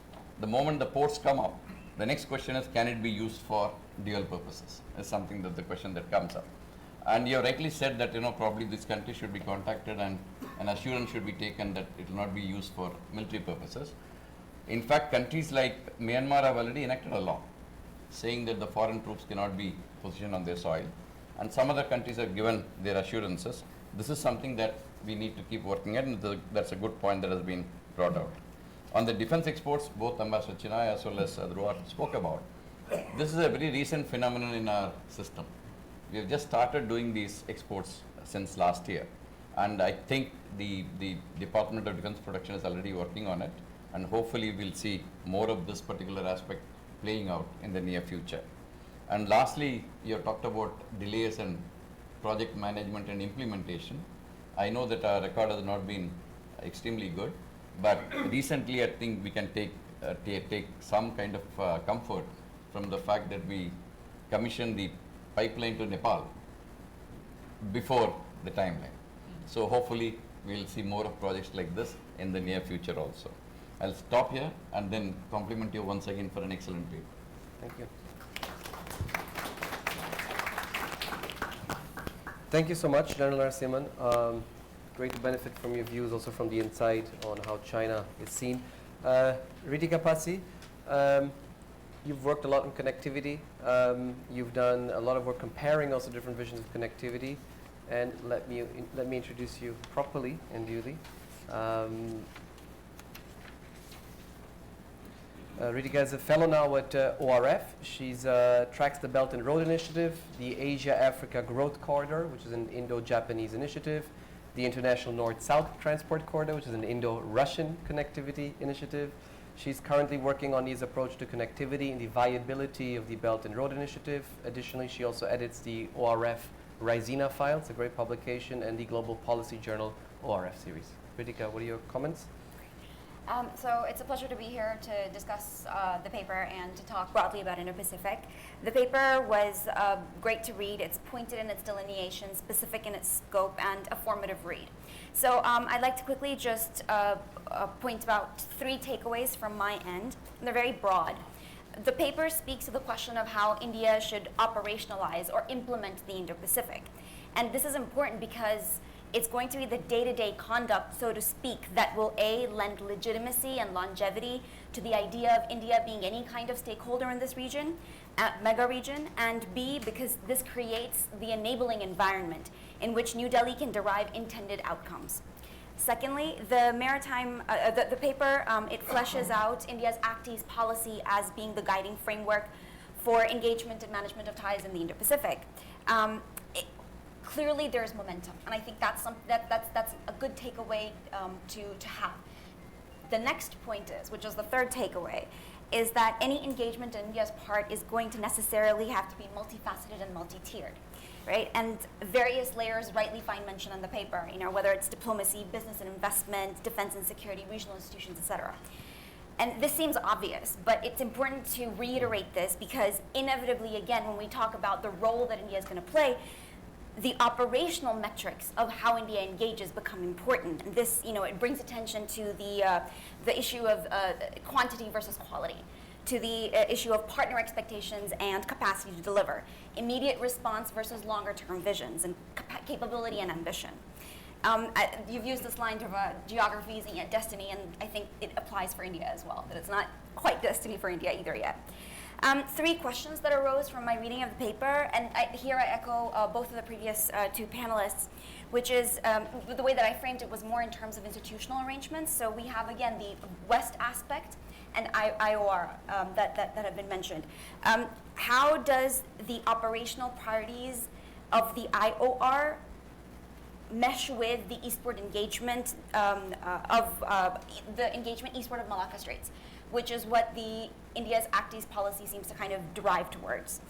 the moment the ports come up, the next question is, can it be used for dual purposes? Is something that the question that comes up. And you have rightly said that, probably this country should be contacted and an assurance should be taken that it will not be used for military purposes. In fact, countries like Myanmar have already enacted a law saying that the foreign troops cannot be positioned on their soil. And some other countries have given their assurances. This is something that we need to keep working at, and that's a good point that has been brought out. On the defense exports, both Ambassador Chinay as well as Dhruva spoke about. This is a very recent phenomenon in our system. We have just started doing these exports since last year. And I think the Department of Defense Production is already working on it. And hopefully we'll see more of this particular aspect playing out in the near future. And lastly, you have talked about delays and project management and implementation. I know that our record has not been extremely good, But recently, I think we can take some kind of comfort from the fact that we commissioned the pipeline to Nepal before the timeline. So hopefully, we'll see more of projects like this in the near future also. I'll stop here and then compliment you once again for an excellent paper. Thank you. Thank you so much, General Narasimhan. Great to benefit from your views, also from the inside on how China is seen. Ritika Pasi, you've worked a lot on connectivity. You've done a lot of work comparing also different visions of connectivity. And let me introduce you properly and duly. Ritika is a fellow now at ORF. She's tracks the Belt and Road Initiative, the Asia-Africa Growth Corridor, which is an Indo-Japanese initiative, the International North-South Transport Corridor, which is an Indo-Russian connectivity initiative. She's currently working on these approach to connectivity and the viability of the Belt and Road Initiative. Additionally, she also edits the ORF Rysina file. It's a great publication, and the Global Policy Journal ORF series. Ritika, what are your comments? So it's a pleasure to be here to discuss the paper and to talk broadly about Indo-Pacific. The paper was great to read. It's pointed in its delineation, specific in its scope, and a formative read. So I'd like to quickly just point about 3 takeaways from my end. They're very broad. The paper speaks to the question of how India should operationalize or implement the Indo-Pacific. And this is important because it's going to be the day-to-day conduct, so to speak, that will A, lend legitimacy and longevity to the idea of India being any kind of stakeholder in this region, mega region, and B, because this creates the enabling environment in which New Delhi can derive intended outcomes. Secondly, the paper, it fleshes out India's Act East policy as being the guiding framework for engagement and management of ties in the Indo-Pacific. Clearly, there's momentum, and I think that's a good takeaway to have. The next point is, which is the third takeaway, is that any engagement on India's part is going to necessarily have to be multifaceted and multi-tiered, right? And various layers rightly find mention in the paper, whether it's diplomacy, business and investment, defense and security, regional institutions, etc. And this seems obvious, but it's important to reiterate this because inevitably, again, when we talk about the role that India is going to play, the operational metrics of how India engages become important. And this, it brings attention to the issue of quantity versus quality, to the issue of partner expectations and capacity to deliver, immediate response versus longer-term visions, and capability and ambition. You've used this line of geography isn't yet destiny, and I think it applies for India as well, that it's not quite destiny for India either yet. 3 questions that arose from my reading of the paper, and here I echo both of the previous 2 panelists, which is the way that I framed it was more in terms of institutional arrangements. So we have, again, the West aspect and IOR that have been mentioned. How does the operational priorities of the IOR mesh with the eastward engagement the engagement eastward of Malacca Straits, which is what the India's Act East policy seems to kind of drive towards.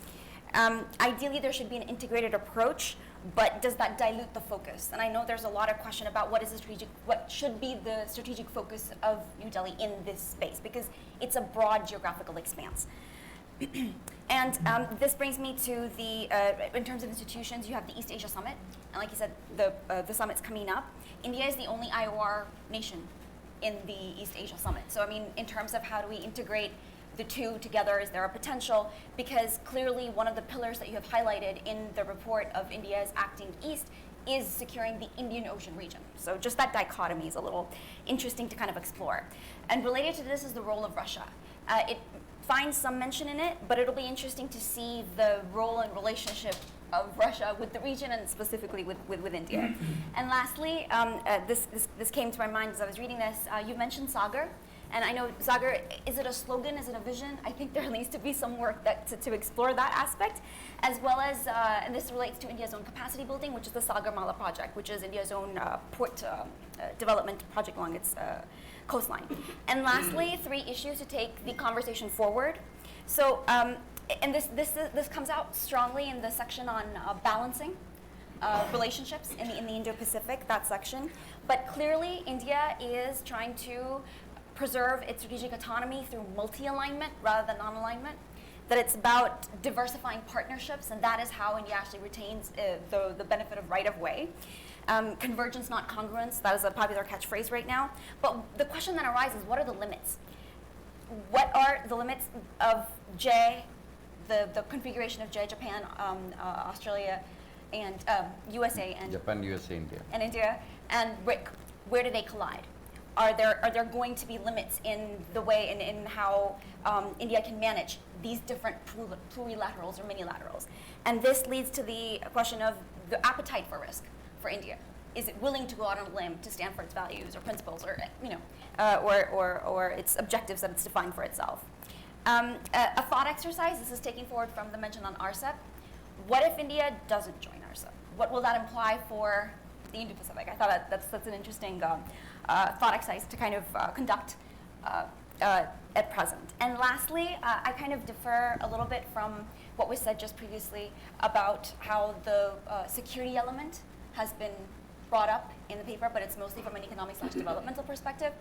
Ideally, there should be an integrated approach, but does that dilute the focus? And I know there's a lot of question about what should be the strategic focus of New Delhi in this space, because it's a broad geographical expanse. And this brings me to in terms of institutions, you have the East Asia Summit, and like you said, the summit's coming up. India is the only IOR nation in the East Asia Summit. So I mean, in terms of how do we integrate the 2 together, is there a potential? Because clearly one of the pillars that you have highlighted in the report of India's Acting East is securing the Indian Ocean region. So just that dichotomy is a little interesting to kind of explore. And related to this is the role of Russia. It finds some mention in it, but it'll be interesting to see the role and relationship of Russia with the region and specifically with India. And lastly, this came to my mind as I was reading this. You mentioned Sagar, and I know Sagar, is it a slogan, is it a vision? I think there needs to be some work to explore that aspect, as well as, and this relates to India's own capacity building, which is the Sagarmala project, which is India's own port development project along its coastline. And lastly, 3 issues to take the conversation forward. So, and this comes out strongly in the section on balancing relationships in the Indo-Pacific, that section. But clearly, India is trying to preserve its strategic autonomy through multi-alignment rather than non-alignment. That it's about diversifying partnerships, and that is how India actually retains the benefit of right-of-way. Convergence, not congruence, that is a popular catchphrase right now. But the question then arises, what are the limits? What are the limits of J, the configuration of J, Japan, Australia, and USA, and Japan, USA, India. and India, and BRIC? Where do they collide? Are there going to be limits in the way in how India can manage these different plurilaterals or minilaterals? And this leads to the question of the appetite for risk for India. Is it willing to go out on a limb to stand for its values or principles, or or its objectives that it's defined for itself? A thought exercise. This is taking forward from the mention on RCEP. What if India doesn't join RCEP? What will that imply for the Indo-Pacific? I thought that's an interesting thought exercise to kind of conduct at present. And lastly, I kind of defer a little bit from what was said just previously about how the security element has been brought up in the paper, but it's mostly from an economic/developmental perspective,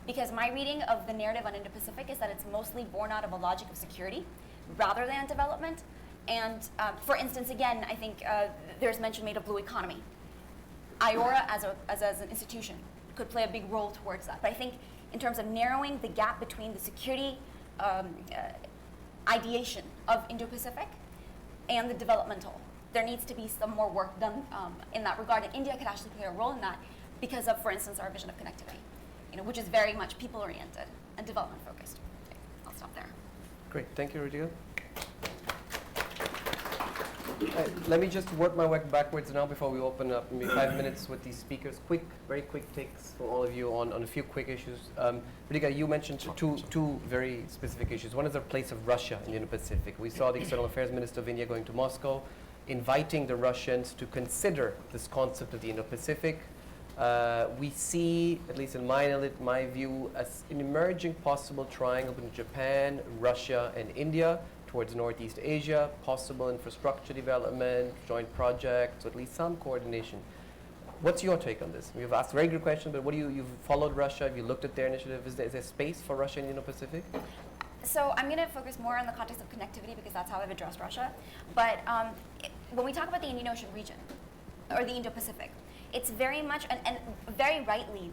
because my reading of the narrative on Indo-Pacific is that it's mostly born out of a logic of security rather than development. And for instance, again, I think there's mention made of blue economy. IORA as an institution could play a big role towards that. But I think in terms of narrowing the gap between the security ideation of Indo-Pacific and the developmental, there needs to be some more work done in that regard. And India could actually play a role in that because of, for instance, our vision of connectivity, which is very much people-oriented and development-focused. Okay, I'll stop there. Great, thank you, Rudiga. Let me just work my way backwards now before we open up maybe 5 minutes with these speakers. Very quick takes from all of you on a few quick issues. Rudiga, you mentioned two very specific issues. One is the place of Russia in the Indo-Pacific. We saw the External Affairs Minister of India going to Moscow, inviting the Russians to consider this concept of the Indo-Pacific. We see, at least in my view, as an emerging possible triangle between Japan, Russia, and India towards Northeast Asia, possible infrastructure development, joint projects, or at least some coordination. What's your take on this? We've asked very good questions, but you've followed Russia, have you looked at their initiative? Is there space for Russia in the Indo-Pacific? So I'm going to focus more on the context of connectivity because that's how I've addressed Russia. But when we talk about the Indian Ocean region, or the Indo-Pacific, it's very much, and very rightly,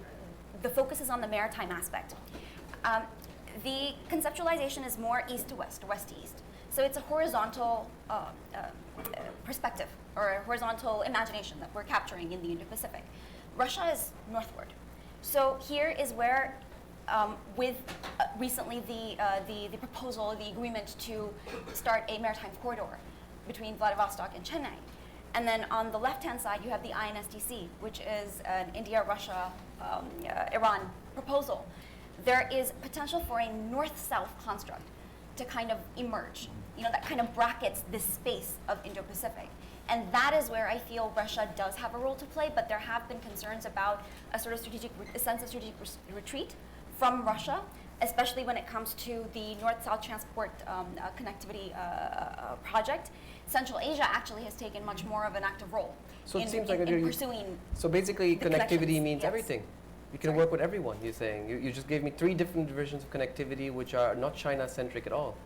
the focus is on the maritime aspect. The conceptualization is more east to west, or west to east. So it's a horizontal perspective, or a horizontal imagination that we're capturing in the Indo-Pacific. Russia is northward. So here is where, with recently the proposal, the agreement to start a maritime corridor between Vladivostok and Chennai. And then on the left-hand side, you have the INSTC, which is an India, Russia, Iran proposal. There is potential for a north-south construct to kind of emerge, that kind of brackets this space of Indo-Pacific. And that is where I feel Russia does have a role to play, but there have been concerns about a sort of sense of strategic retreat from Russia, especially when it comes to the north-south transport connectivity project. Central Asia actually has taken much more of an active role in pursuing. So basically, connectivity means yes. everything. You can work with everyone, you're saying. You just gave me 3 different versions of connectivity which are not China-centric at all.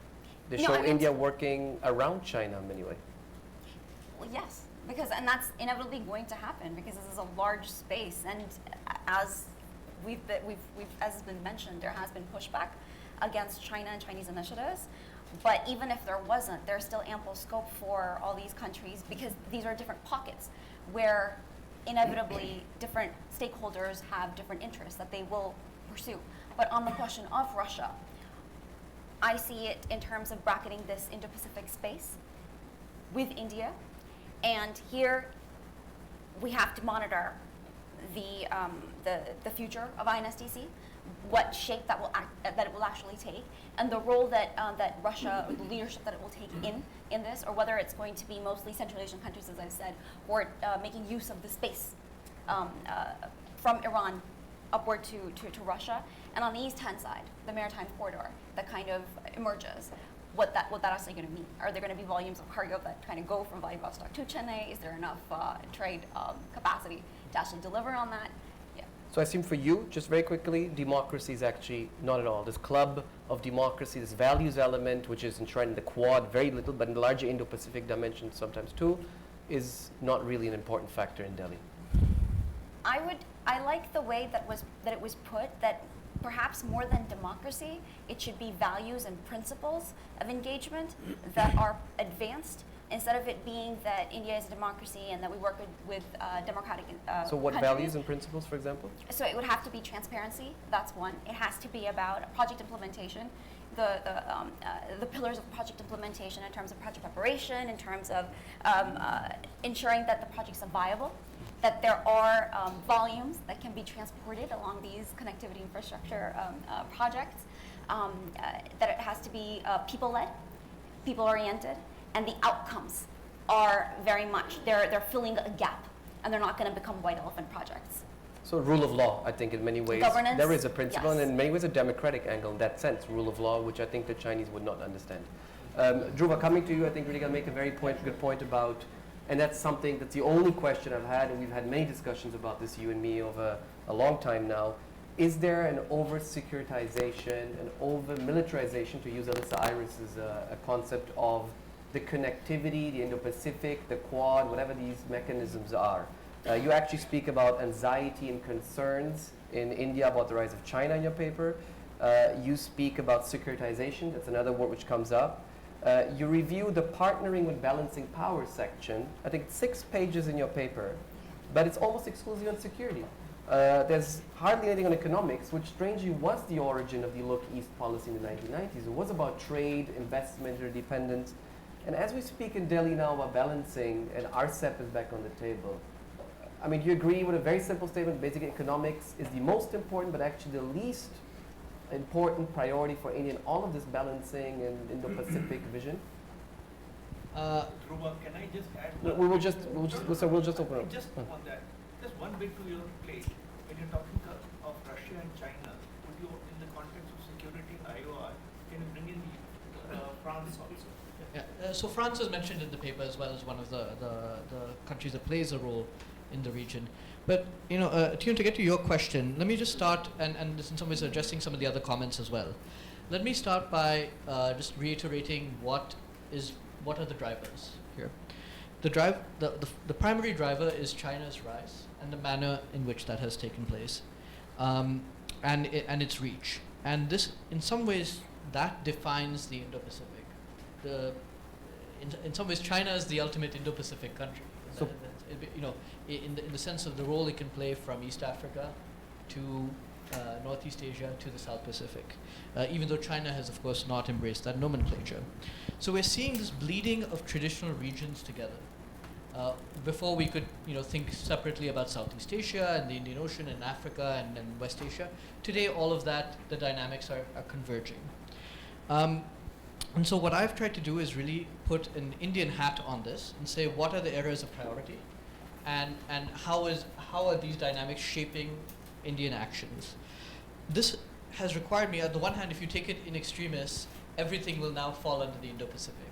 They show India working around China in many ways. Well, yes, and that's inevitably going to happen because this is a large space, and as as has been mentioned, there has been pushback against China and Chinese initiatives. But even if there wasn't, there's still ample scope for all these countries because these are different pockets where inevitably different stakeholders have different interests that they will pursue. But on the question of Russia, I see it in terms of bracketing this Indo-Pacific space with India. And here we have to monitor the future of INSTC, what shape that it will actually take, and the role that Russia, or the leadership that it will take in this, or whether it's going to be mostly Central Asian countries, as I've said, or making use of the space from Iran upward to Russia. And on the east-hand side, the maritime corridor that kind of emerges. what that actually going to mean. Are there going to be volumes of cargo that kind of go from Vladivostok to Chennai? Is there enough trade capacity to actually deliver on that? Yeah. So I assume for you, just very quickly, democracy is actually not at all. This club of democracy, this values element, which is enshrined in the Quad, very little, but in the larger Indo-Pacific dimension sometimes too, is not really an important factor in Delhi. I like the way that it was put, that perhaps more than democracy, it should be values and principles of engagement that are advanced, instead of it being that India is a democracy and that we work with democratic So what countries. values and principles, for example? So it would have to be transparency. That's one. It has to be about project implementation, the pillars of project implementation in terms of project preparation, in terms of ensuring that the projects are viable, that there are volumes that can be transported along these connectivity infrastructure projects, that it has to be people-led, people-oriented, and the outcomes are very much, they're filling a gap, and they're not going to become white elephant projects. So rule of law, I think in many ways, Governance, there is a principle, yes. and in many ways a democratic angle in that sense, rule of law, which I think the Chinese would not understand. Dhruva, coming to you, I think really going to make a very good point about, and that's something, that's the only question I've had, and we've had many discussions about this, you and me, over a long time now. Is there an over-securitization, an over-militarization, to use Alyssa Iris's a concept of the connectivity, the Indo-Pacific, the Quad, whatever these mechanisms are? You actually speak about anxiety and concerns in India about the rise of China in your paper. You speak about securitization, that's another word which comes up. You review the partnering with balancing power section. I think it's 6 pages in your paper, but it's almost exclusively on security. There's hardly anything on economics, which strangely was the origin of the Look East policy in the 1990s. It was about trade, investment, interdependence. And as we speak in Delhi now about balancing, and RCEP is back on the table, I mean, do you agree with a very simple statement? Basically, economics is the most important, but actually the least important priority for India in all of this balancing and Indo-Pacific vision? Dhruva, can I just add? We'll just open up. Just on that, just one bit to your plate. When you're talking of Russia and China, would you, in the context of security and IOR, can you bring in France also? Yeah. So France is mentioned in the paper as well as one of the countries that plays a role in the region. But, Tune, to get to your question, let me just start, and this in some ways addressing some of the other comments as well. Let me start by just reiterating what are the drivers here. The primary driver is China's rise and the manner in which that has taken place, and its reach. And this, in some ways, that defines the Indo-Pacific. In some ways, China is the ultimate Indo-Pacific country. So in the sense of the role it can play from East Africa to Northeast Asia to the South Pacific, even though China has, of course, not embraced that nomenclature. So we're seeing this bleeding of traditional regions together. Before we could, think separately about Southeast Asia and the Indian Ocean and Africa and West Asia. Today, all of that, the dynamics are converging. And so what I've tried to do is really put an Indian hat on this and say, what are the areas of priority, and how are these dynamics shaping Indian actions? This has required me, on the one hand, if you take it in extremis, everything will now fall under the Indo-Pacific.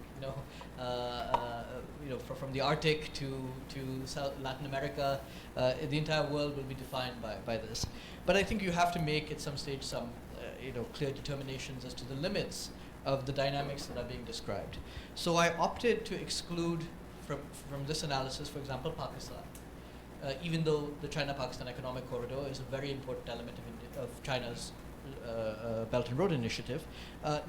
From the Arctic to South Latin America, the entire world will be defined by this. But I think you have to make at some stage some clear determinations as to the limits of the dynamics that are being described. So I opted to exclude from this analysis, for example, Pakistan, even though the China-Pakistan Economic Corridor is a very important element of China's Belt and Road Initiative,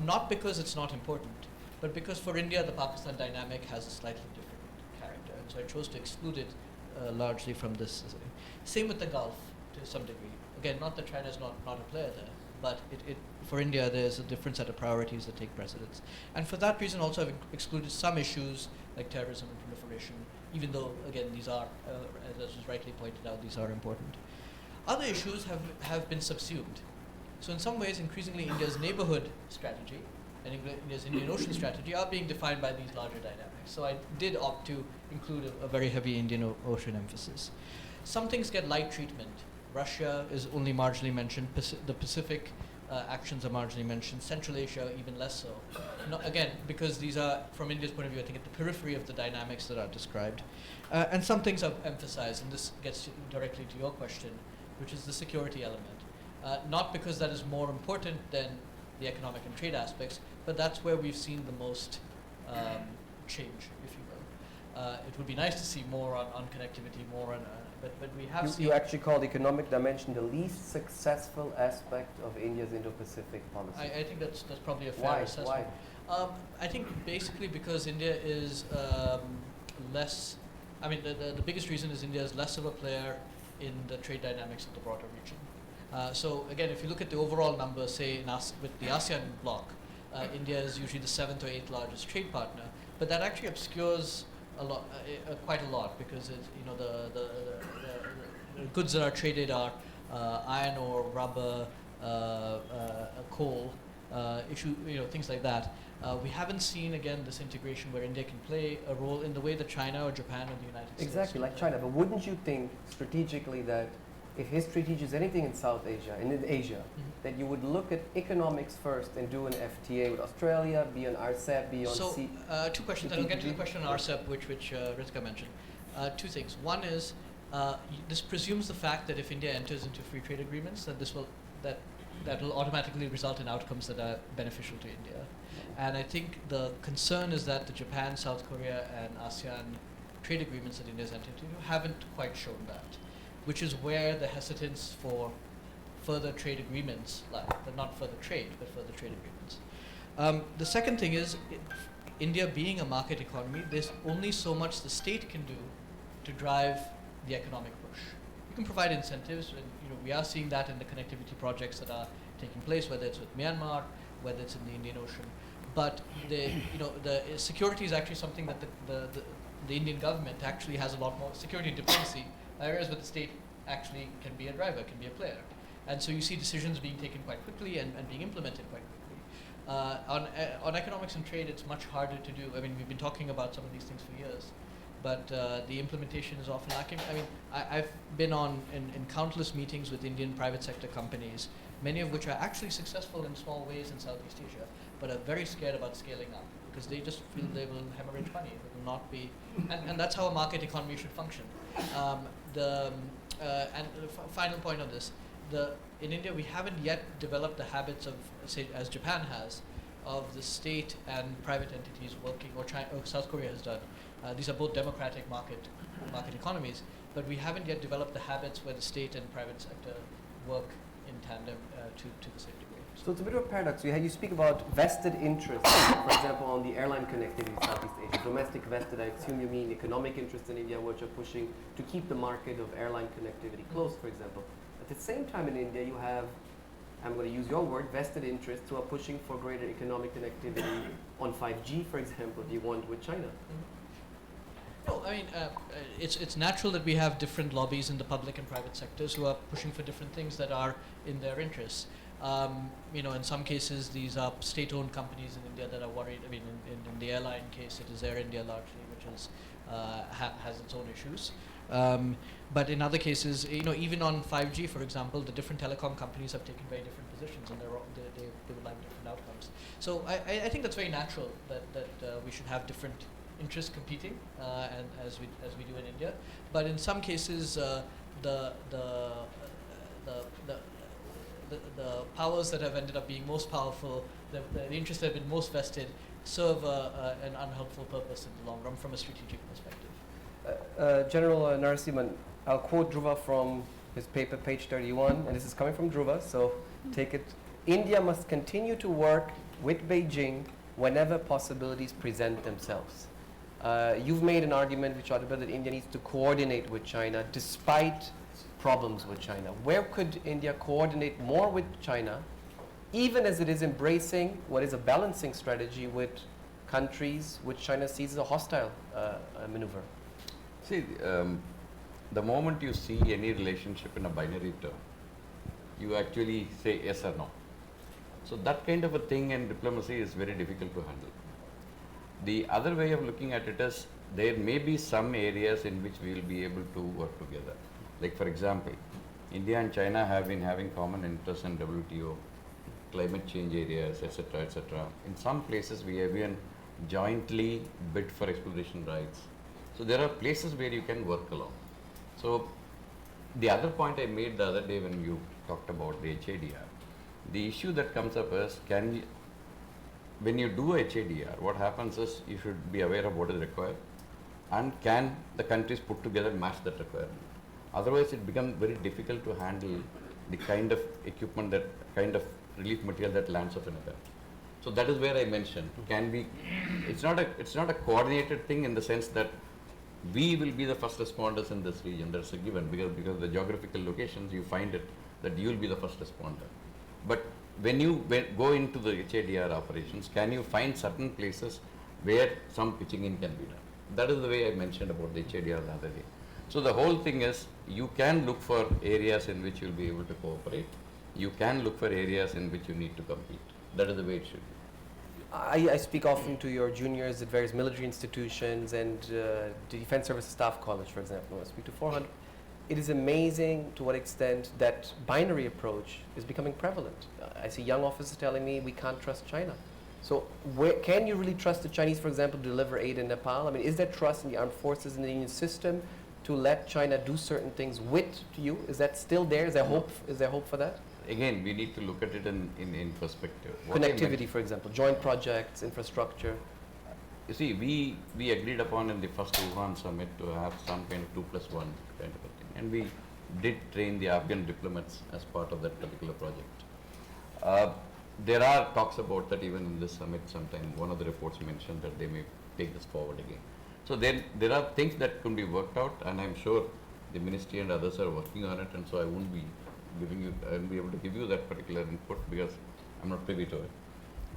not because it's not important, but because for India the Pakistan dynamic has a slightly different character, and so I chose to exclude it largely from this. Same with the Gulf to some degree. Again, not that China is not a player there, but for India there's a different set of priorities that take precedence. And for that reason also I've excluded some issues like terrorism and proliferation, even though, again, these are, as was rightly pointed out, these are important. Other issues have been subsumed. So in some ways, increasingly India's neighborhood strategy and India's Indian Ocean strategy are being defined by these larger dynamics. So I did opt to include a very heavy Indian Ocean emphasis. Some things get light treatment. Russia is only marginally mentioned. The Pacific actions are marginally mentioned. Central Asia, even less so. Again, because these are, from India's point of view, I think at the periphery of the dynamics that are described. And some things are emphasized, and this gets directly to your question, which is the security element. Not because that is more important than the economic and trade aspects, but that's where we've seen the most change, if you will. It would be nice to see more on connectivity, more on, but we have seen. You actually call the economic dimension the least successful aspect of India's Indo-Pacific policy. I think that's probably a fair assessment. Why? I think basically because India is less. I mean, the biggest reason is India is less of a player in the trade dynamics of the broader region. So again, if you look at the overall numbers, say with the ASEAN bloc, India is usually the 7th or 8th largest trade partner, but that actually obscures a lot, quite a lot, because the goods that are traded are iron ore, rubber, coal, things like that. We haven't seen, again, this integration where India can play a role in the way that China or Japan or the United States. Exactly, like China. But wouldn't you think strategically that if history teaches anything in South Asia, and in Asia, that you would look at economics first and do an FTA with Australia, be on RCEP, be on So, two questions. I'll get to the question on RCEP, which Ritika mentioned. Two things. One is, this presumes the fact that if India enters into free trade agreements, that will automatically result in outcomes that are beneficial to India. And I think the concern is that the Japan, South Korea, and ASEAN trade agreements that India has entered into haven't quite shown that, which is where the hesitance for further trade agreements lie, but not further trade, but further trade agreements. The second thing is, India being a market economy, there's only so much the state can do to drive the economic push. You can provide incentives, and we are seeing that in the connectivity projects that are taking place, whether it's with Myanmar, whether it's in the Indian Ocean. But the security is actually something that the Indian government actually has a lot more security and diplomacy, areas where the state actually can be a driver, can be a player. And so you see decisions being taken quite quickly and being implemented quite quickly. On economics and trade, it's much harder to do. I mean, we've been talking about some of these things for years, but the implementation is often lacking. I mean, I've been in countless meetings with Indian private sector companies, many of which are actually successful in small ways in Southeast Asia, but are very scared about scaling up because they just feel they will hemorrhage money. It will not be, and that's how a market economy should function. Final point on this, in India we haven't yet developed the habits of, say, as Japan has, of the state and private entities working, or South Korea has done. These are both democratic market economies, but we haven't yet developed the habits where the state and private sector work in tandem to the same degree. So it's a bit of a paradox. You speak about vested interests, for example, on the airline connectivity in Southeast Asia. Domestic vested, I assume you mean economic interests in India, which are pushing to keep the market of airline connectivity closed, for example. At the same time in India, you have, I'm going to use your word, vested interests who are pushing for greater economic connectivity on 5G, for example, do you want with China? No, I mean, it's natural that we have different lobbies in the public and private sectors who are pushing for different things that are in their interests. In some cases, these are state-owned companies in India that are worried. I mean, in the airline case, it is Air India largely, which is has its own issues. But in other cases, even on 5G, for example, the different telecom companies have taken very different positions, and they would like different outcomes. So I think that's very natural that we should have different interests competing, and as we do in India. But in some cases, the powers that have ended up being most powerful, the interests that have been most vested, serve an unhelpful purpose in the long run from a strategic perspective. General Narasimhan, I'll quote Dhruva from his paper, page 31, and this is coming from Dhruva, so take it. India must continue to work with Beijing whenever possibilities present themselves. You've made an argument which ought to be that India needs to coordinate with China despite problems with China. Where could India coordinate more with China, even as it is embracing what is a balancing strategy with countries which China sees as a hostile maneuver? See, the moment you see any relationship in a binary term, you actually say yes or no. So that kind of a thing in diplomacy is very difficult to handle. The other way of looking at it is there may be some areas in which we will be able to work together. Like for example, India and China have been having common interests in WTO climate change areas, etc., etc. In some places, we have even jointly bid for exploration rights. So there are places where you can work along. So the other point I made the other day when you talked about the HADR, the issue that comes up is, when you do HADR, what happens is you should be aware of what is required, and can the countries put together match that requirement. Otherwise, it becomes very difficult to handle the kind of equipment, that kind of relief material that lands up in a country. So that is where I mentioned, it's not a coordinated thing in the sense that we will be the first responders in this region. That's a given, because of the geographical locations, you find it that you will be the first responder. But when you go into the HADR operations, can you find certain places where some pitching in can be done? That is the way I mentioned about the HADR the other day. So the whole thing is, you can look for areas in which you'll be able to cooperate. You can look for areas in which you need to compete. That is the way it should be. I speak often to your juniors at various military institutions and the Defense Services Staff College, for example. I speak to 400. It is amazing to what extent that binary approach is becoming prevalent. I see young officers telling me we can't trust China. So can you really trust the Chinese, for example, to deliver aid in Nepal? I mean, is there trust in the armed forces in the Indian system to let China do certain things with you? Is that still there? Is there hope? Is there hope for that? Again, we need to look at it in perspective. What I Connectivity, for example, joint projects, infrastructure. You see, we agreed upon in the first Wuhan summit to have some kind of 2+1 kind of a thing, and we did train the Afghan diplomats as part of that particular project. There are talks about that even in this summit. Sometime one of the reports mentioned that they may take this forward again. So then there are things that can be worked out, and I'm sure the ministry and others are working on it, and so I won't be able to give you that particular input because I'm not privy to it.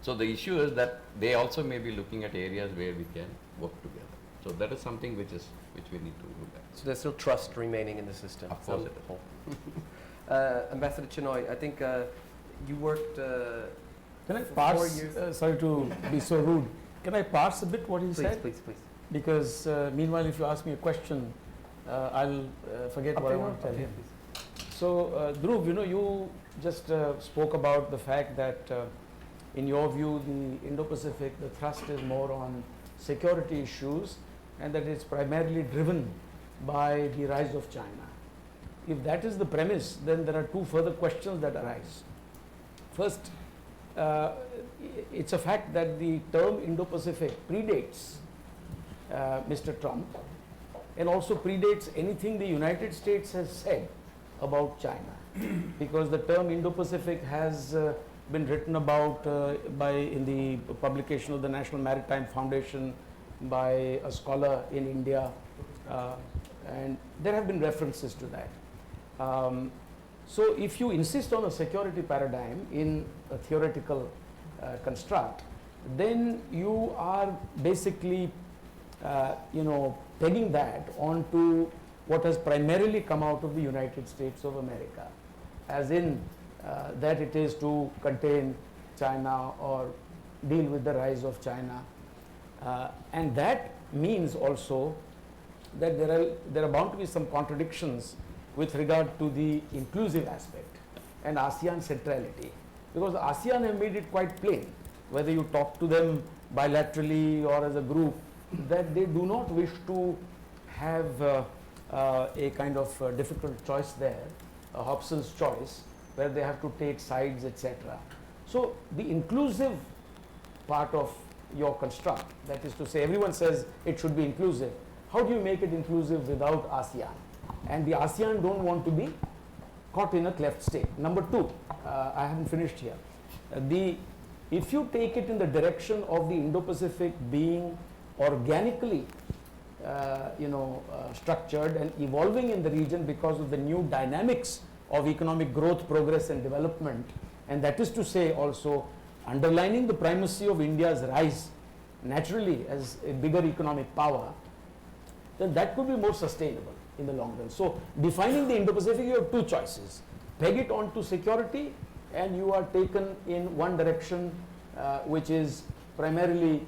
So the issue is that they also may be looking at areas where we can work together. So that is something which we need to look at. So there's still trust remaining in the system. Of course it is. Ambassador Chinoy, I think you worked Can I for parse, 4 years. sorry to be so rude, can I parse a bit what he said? Please. Because meanwhile, if you ask me a question, I'll forget what I want to tell you. So, Dhruv, you just spoke about the fact that in your view, the Indo-Pacific, the thrust is more on security issues, and that it's primarily driven by the rise of China. If that is the premise, then there are two further questions that arise. First, it's a fact that the term Indo-Pacific predates Mr. Trump, and also predates anything the United States has said about China, because the term Indo-Pacific has been written about in the publication of the National Maritime Foundation by a scholar in India, and there have been references to that. So if you insist on a security paradigm in a theoretical construct, then you are basically pegging that onto what has primarily come out of the United States of America, as in that it is to contain China or deal with the rise of China. And that means also that there are bound to be some contradictions with regard to the inclusive aspect and ASEAN centrality, because the ASEAN have made it quite plain, whether you talk to them bilaterally or as a group, that they do not wish to have a kind of difficult choice there, a Hobson's choice, where they have to take sides, etc. So the inclusive part of your construct, that is to say, everyone says it should be inclusive. How do you make it inclusive without ASEAN? And the ASEAN don't want to be caught in a cleft state. Number two, I haven't finished here. If you take it in the direction of the Indo-Pacific being organically structured and evolving in the region because of the new dynamics of economic growth, progress and development, and that is to say also underlining the primacy of India's rise naturally as a bigger economic power, then that could be more sustainable in the long run. So defining the Indo-Pacific, you have two choices: peg it onto security, and you are taken in one direction which is primarily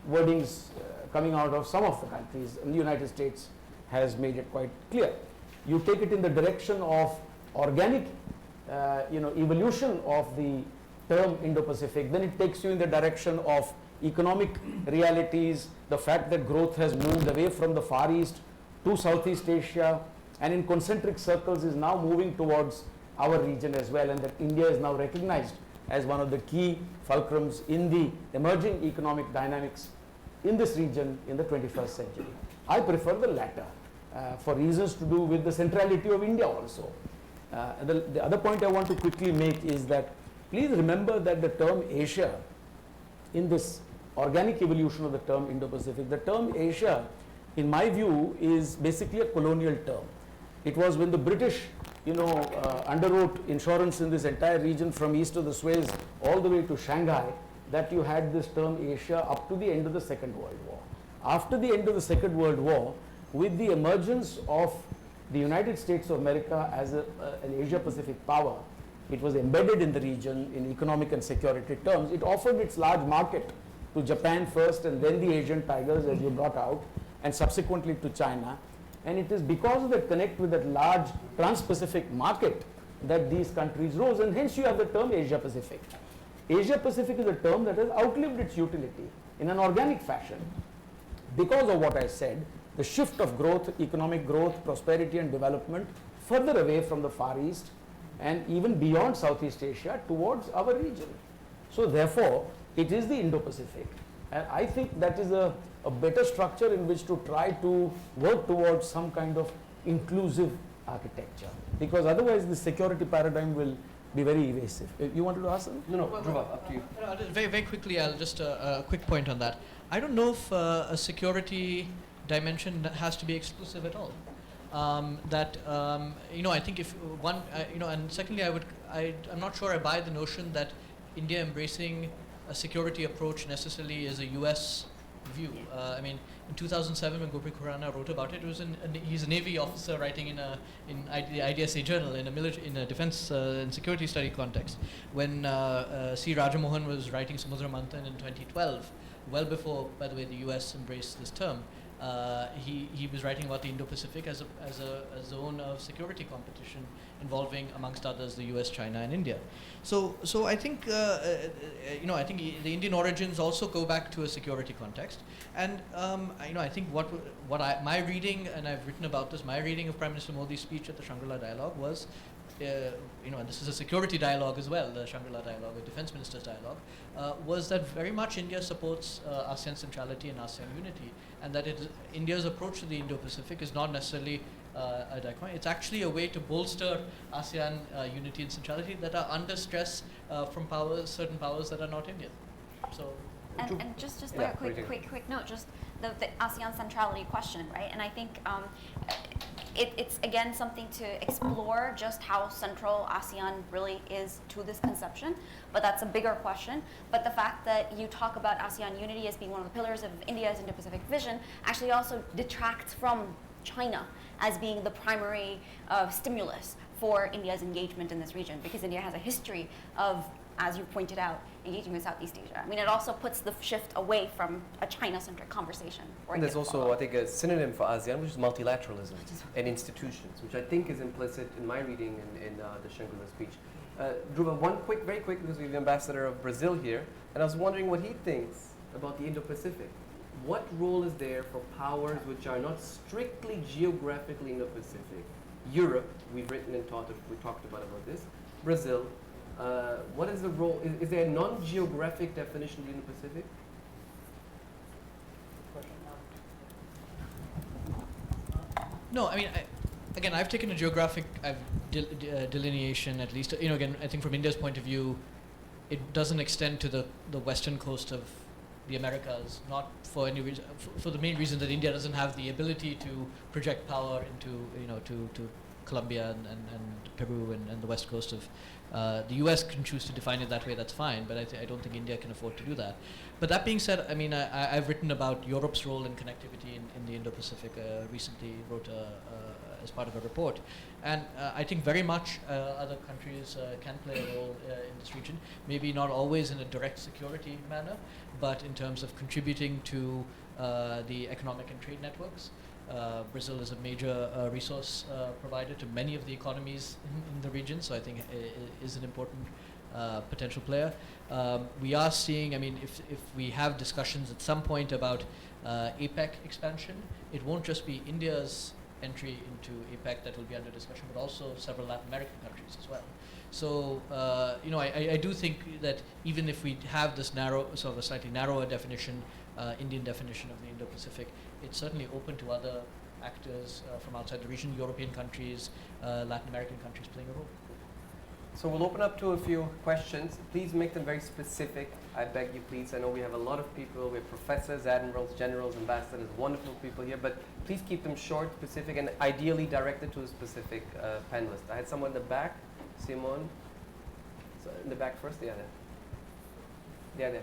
wordings coming out of some of the countries, and the United States has made it quite clear. You take it in the direction of organic evolution of the term Indo-Pacific, then it takes you in the direction of economic realities, the fact that growth has moved away from the Far East to Southeast Asia, and in concentric circles is now moving towards our region as well, and that India is now recognized as one of the key fulcrums in the emerging economic dynamics in this region in the 21st century. I prefer the latter for reasons to do with the centrality of India also. The other point I want to quickly make is that please remember that the term Asia, in this organic evolution of the term Indo-Pacific, the term Asia, in my view, is basically a colonial term. It was when the British, underwrote insurance in this entire region from east of the Suez all the way to Shanghai, that you had this term Asia up to the end of the Second World War. After the end of the Second World War, with the emergence of the United States of America as an Asia-Pacific power, it was embedded in the region in economic and security terms. It offered its large market to Japan first and then the Asian tigers, as you brought out, and subsequently to China. And it is because of that connect with that large trans-Pacific market that these countries rose, and hence you have the term Asia-Pacific. Asia-Pacific is a term that has outlived its utility in an organic fashion because of what I said, the shift of growth, economic growth, prosperity and development further away from the Far East and even beyond Southeast Asia towards our region. So therefore, it is the Indo-Pacific. And I think that is a better structure in which to try to work towards some kind of inclusive architecture, because otherwise the security paradigm will be very evasive. You wanted to ask them? No, Dhruva, up to you. Very, very quickly, I'll just a quick point on that. I don't know if a security dimension has to be exclusive at all. I think if one, and secondly, I'm not sure I buy the notion that India embracing a security approach necessarily is a U.S. view. In 2007, when Gopi Khurana wrote about it, he's a Navy officer writing in the IDSA journal in a defense and security study context. When C. Rajamohan was writing Samudra Manthan in 2012, well before, by the way, the U.S. embraced this term, he was writing about the Indo-Pacific as a zone of security competition involving, amongst others, the U.S., China, and India. So I think I think the Indian origins also go back to a security context, and I think my reading, and I've written about this, my reading of Prime Minister Modi's speech at the Shangri-La Dialogue was, and this is a security dialogue as well, the Shangri-La Dialogue, a defense ministers dialogue, was that very much India supports ASEAN centrality and ASEAN unity, and that India's approach to the Indo-Pacific is not necessarily a dichotomy. It's actually a way to bolster ASEAN unity and centrality that are under stress from certain powers that are not Indian. So. And just a quick note, just the ASEAN centrality question, right? And I think it's again something to explore just how central ASEAN really is to this conception, but that's a bigger question. But the fact that you talk about ASEAN unity as being one of the pillars of India's Indo-Pacific vision actually also detracts from China as being the primary stimulus for India's engagement in this region, because India has a history of, as you pointed out, engaging with Southeast Asia. It also puts the shift away from a China-centric conversation. And there's also, I think, a synonym for ASEAN, which is multilateralism and institutions, which I think is implicit in my reading in the Shangri-La speech. Dhruva, very quick, because we have the ambassador of Brazil here, and I was wondering what he thinks about the Indo-Pacific. What role is there for powers which are not strictly geographically Indo-Pacific? Europe, we've written and we talked about this. Brazil. What is the role? Is there a non-geographic definition of the Indo-Pacific? No, I've taken a geographic delineation, at least. Again, I think from India's point of view, it doesn't extend to the western coast of the Americas, not for any reason, for the main reason that India doesn't have the ability to project power into to Colombia and Peru and the west coast of the US can choose to define it that way, that's fine, but I don't think India can afford to do that. But that being said, I've written about Europe's role in connectivity in the Indo-Pacific, recently wrote as part of a report. And I think very much other countries can play a role in this region, maybe not always in a direct security manner, but in terms of contributing to the economic and trade networks. Brazil is a major resource provider to many of the economies in the region, so I think is an important potential player. We are seeing, I mean, if we have discussions at some point about APEC expansion, it won't just be India's entry into APEC that will be under discussion, but also several Latin American countries as well. So, you know, I do think that even if we have this narrow, sort of a slightly narrower definition, Indian definition of the Indo-Pacific, it's certainly open to other actors from outside the region, European countries, Latin American countries playing a role. So we'll open up to a few questions. Please make them very specific. I beg you, please. I know we have a lot of people. We have professors, admirals, generals, ambassadors, wonderful people here. But please keep them short, specific, and ideally directed to a specific panelist. I had someone in the back. Simon. So in the back first. Yeah, there. Yeah, there.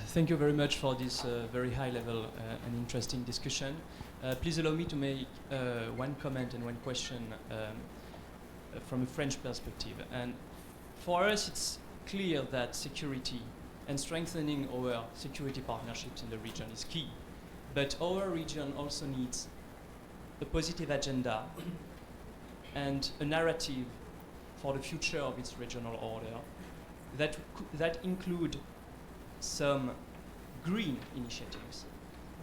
Thank you very much for this very high level and interesting discussion. Please allow me to make one comment and one question from a French perspective. And for us, it's clear that security and strengthening our security partnerships in the region is key. But our region also needs a positive agenda and a narrative for the future of its regional order that include some green initiatives,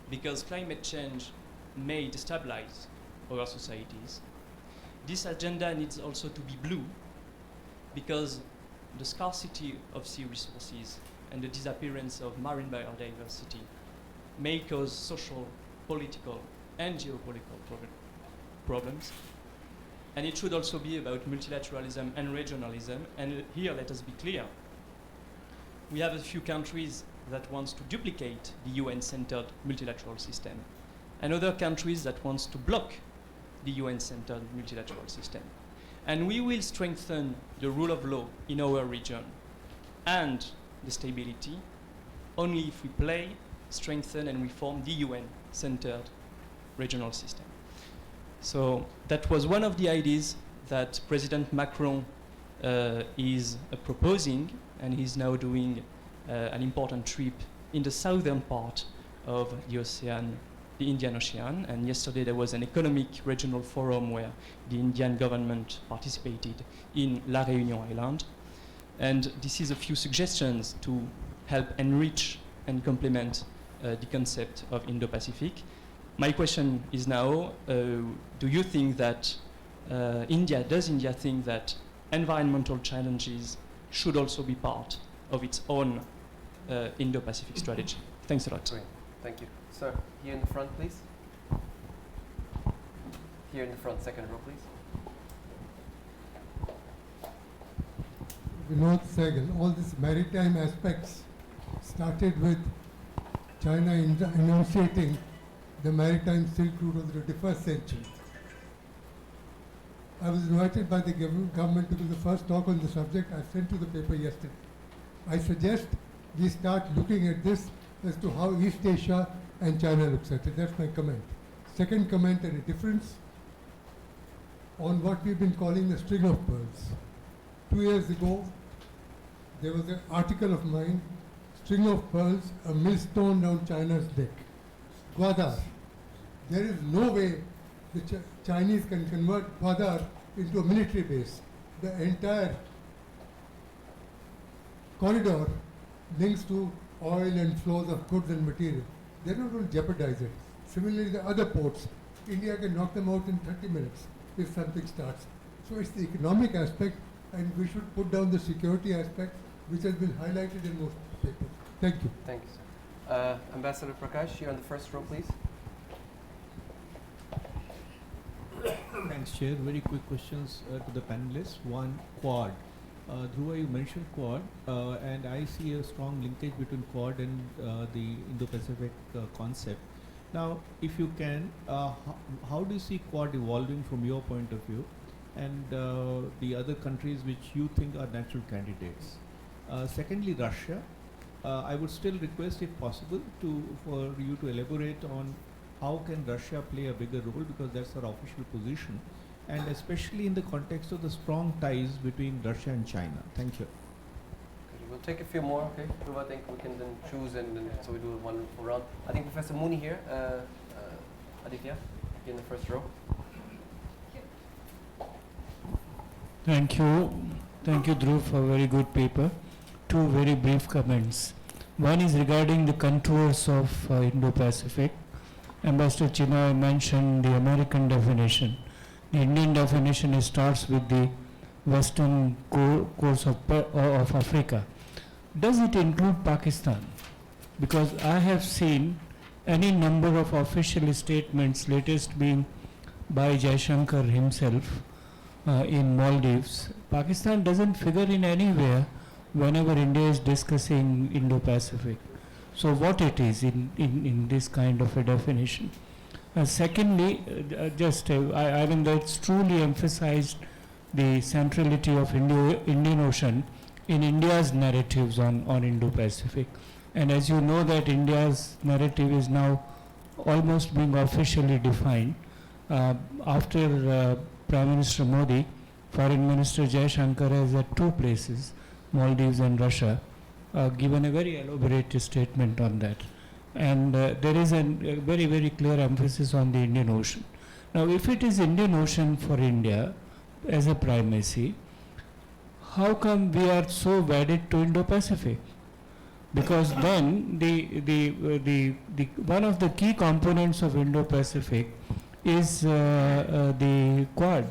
because climate change may destabilize our societies. This agenda needs also to be blue, because the scarcity of sea resources and the disappearance of marine biodiversity may cause social, political, and geopolitical problems. And it should also be about multilateralism and regionalism. And here, let us be clear. We have a few countries that wants to duplicate the UN-centered multilateral system, and other countries that wants to block the UN-centered multilateral system. And we will strengthen the rule of law in our region and the stability only if we play, strengthen, and reform the UN-centered regional system. So that was one of the ideas that President Macron is proposing, and he's now doing an important trip in the southern part of the ocean, the Indian Ocean. And yesterday there was an economic regional forum where the Indian government participated in La Réunion Island. And this is a few suggestions to help enrich and complement the concept of Indo-Pacific. My question is now, do you think that does India think that environmental challenges should also be part of its own Indo-Pacific strategy? Thanks a lot. Great. Thank you. Sir, here in the front, please. Here in the front, second row, please. Vinod Sehgal, all these maritime aspects started with China enunciating the maritime Silk Route of the 21st century. I was invited by the government to do the first talk on the subject. I sent you the paper yesterday. I suggest we start looking at this as to how East Asia and China looks at it. That's my comment. Second comment, and a difference on what we've been calling the string of pearls. 2 years ago, there was an article of mine, String of Pearls, a millstone down China's neck. Gwadar. There is no way the Chinese can convert Gwadar into a military base. The entire corridor links to oil and flows of goods and material. They're not going to jeopardize it. Similarly, the other ports, India can knock them out in 30 minutes if something starts. So it's the economic aspect, and we should put down the security aspect, which has been highlighted in most papers. Thank you. Thank you, sir. Ambassador Prakash, here on the first row, please. Thanks, Chair. Very quick questions to the panelists. One, Quad. Dhruva, you mentioned Quad, and I see a strong linkage between Quad and the Indo-Pacific concept. Now, if you can, how do you see Quad evolving from your point of view, and the other countries which you think are natural candidates? Secondly, Russia. I would still request, if possible, for you to elaborate on how can Russia play a bigger role, because that's our official position, and especially in the context of the strong ties between Russia and China. Thank you. We'll take a few more, okay? I think we can then choose, and so we do one round. I think Professor Mooney here, Aditya, in the first row. Thank you. Thank you, Dhruv, for a very good paper. Two very brief comments. One is regarding the contours of Indo-Pacific. Ambassador Chinoy mentioned the American definition. The Indian definition starts with the western course of Africa. Does it include Pakistan? Because I have seen any number of official statements, latest being by Jaishankar himself in Maldives. Pakistan doesn't figure in anywhere whenever India is discussing Indo-Pacific. So what it is in this kind of a definition. Secondly, I mean that's truly emphasized the centrality of Indian Ocean in India's narratives on Indo-Pacific. And as you know that India's narrative is now almost being officially defined. After Prime Minister Modi, Foreign Minister Jaishankar has at two places, Maldives and Russia, given a very elaborate statement on that. And there is a very, very clear emphasis on the Indian Ocean. Now, if it is Indian Ocean for India as a primacy, how come we are so wedded to Indo-Pacific? Because then the one of the key components of Indo-Pacific is the Quad.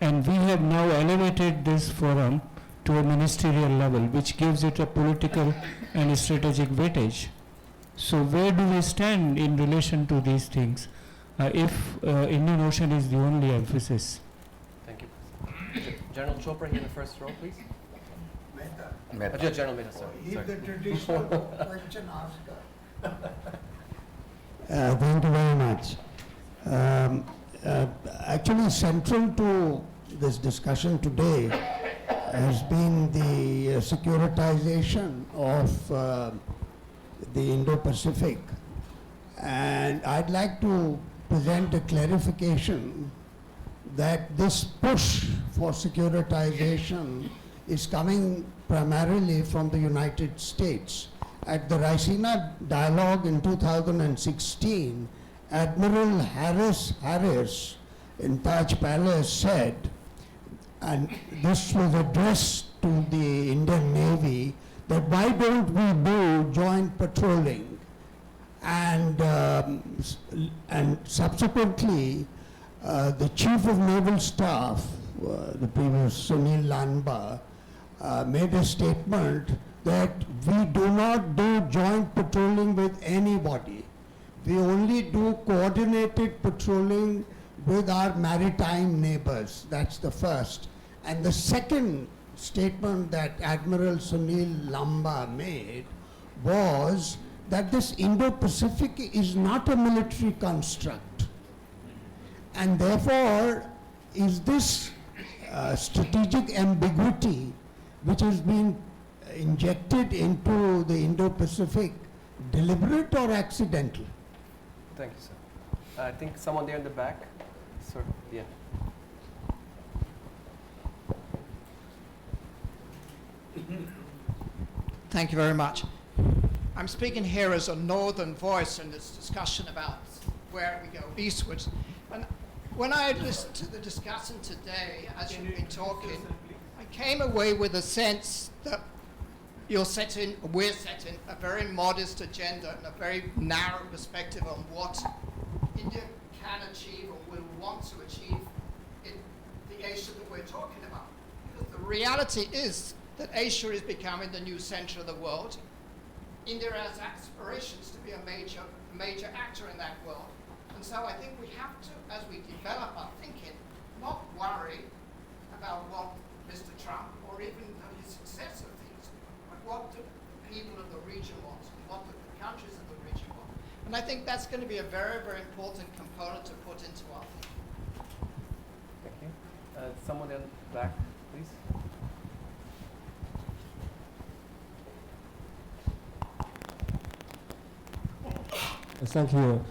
And we have now elevated this forum to a ministerial level, which gives it a political and strategic weightage. So where do we stand in relation to these things if Indian Ocean is the only emphasis? Thank you. General Chopra here in the first row, please. Mehta. General Mehta, sorry. If the traditional question asker. Thank you very much. Actually, central to this discussion today has been the securitization of the Indo-Pacific. And I'd like to present a clarification that this push for securitization is coming primarily from the United States. At the Raisina dialogue in 2016, Admiral Harris in Taj Palace said, and this was addressed to the Indian Navy, that why don't we do joint patrolling? And subsequently, the Chief of Naval Staff, the previous Sunil Lanba, made a statement that we do not do joint patrolling with anybody. We only do coordinated patrolling with our maritime neighbors. That's the first. And the second statement that Admiral Sunil Lamba made was that this Indo-Pacific is not a military construct. And therefore, is this strategic ambiguity which has been injected into the Indo-Pacific deliberate or accidental? Thank you, sir. I think someone there in the back. Sir, yeah. Thank you very much. I'm speaking here as a northern voice in this discussion about where we go eastwards. And when I listened to the discussion today, as you've been talking, I came away with a sense that we're setting a very modest agenda and a very narrow perspective on what India can achieve or will want to achieve in the Asia that we're talking about. Because the reality is that Asia is becoming the new center of the world. India has aspirations to be a major actor in that world. And so I think we have to, as we develop our thinking, not worry about what Mr. Trump or even his successor thinks, but what the people of the region want, and what the countries of the region want. And I think that's going to be a very, very important component to put into our thinking. Thank you. Someone in the back, please. Thank you.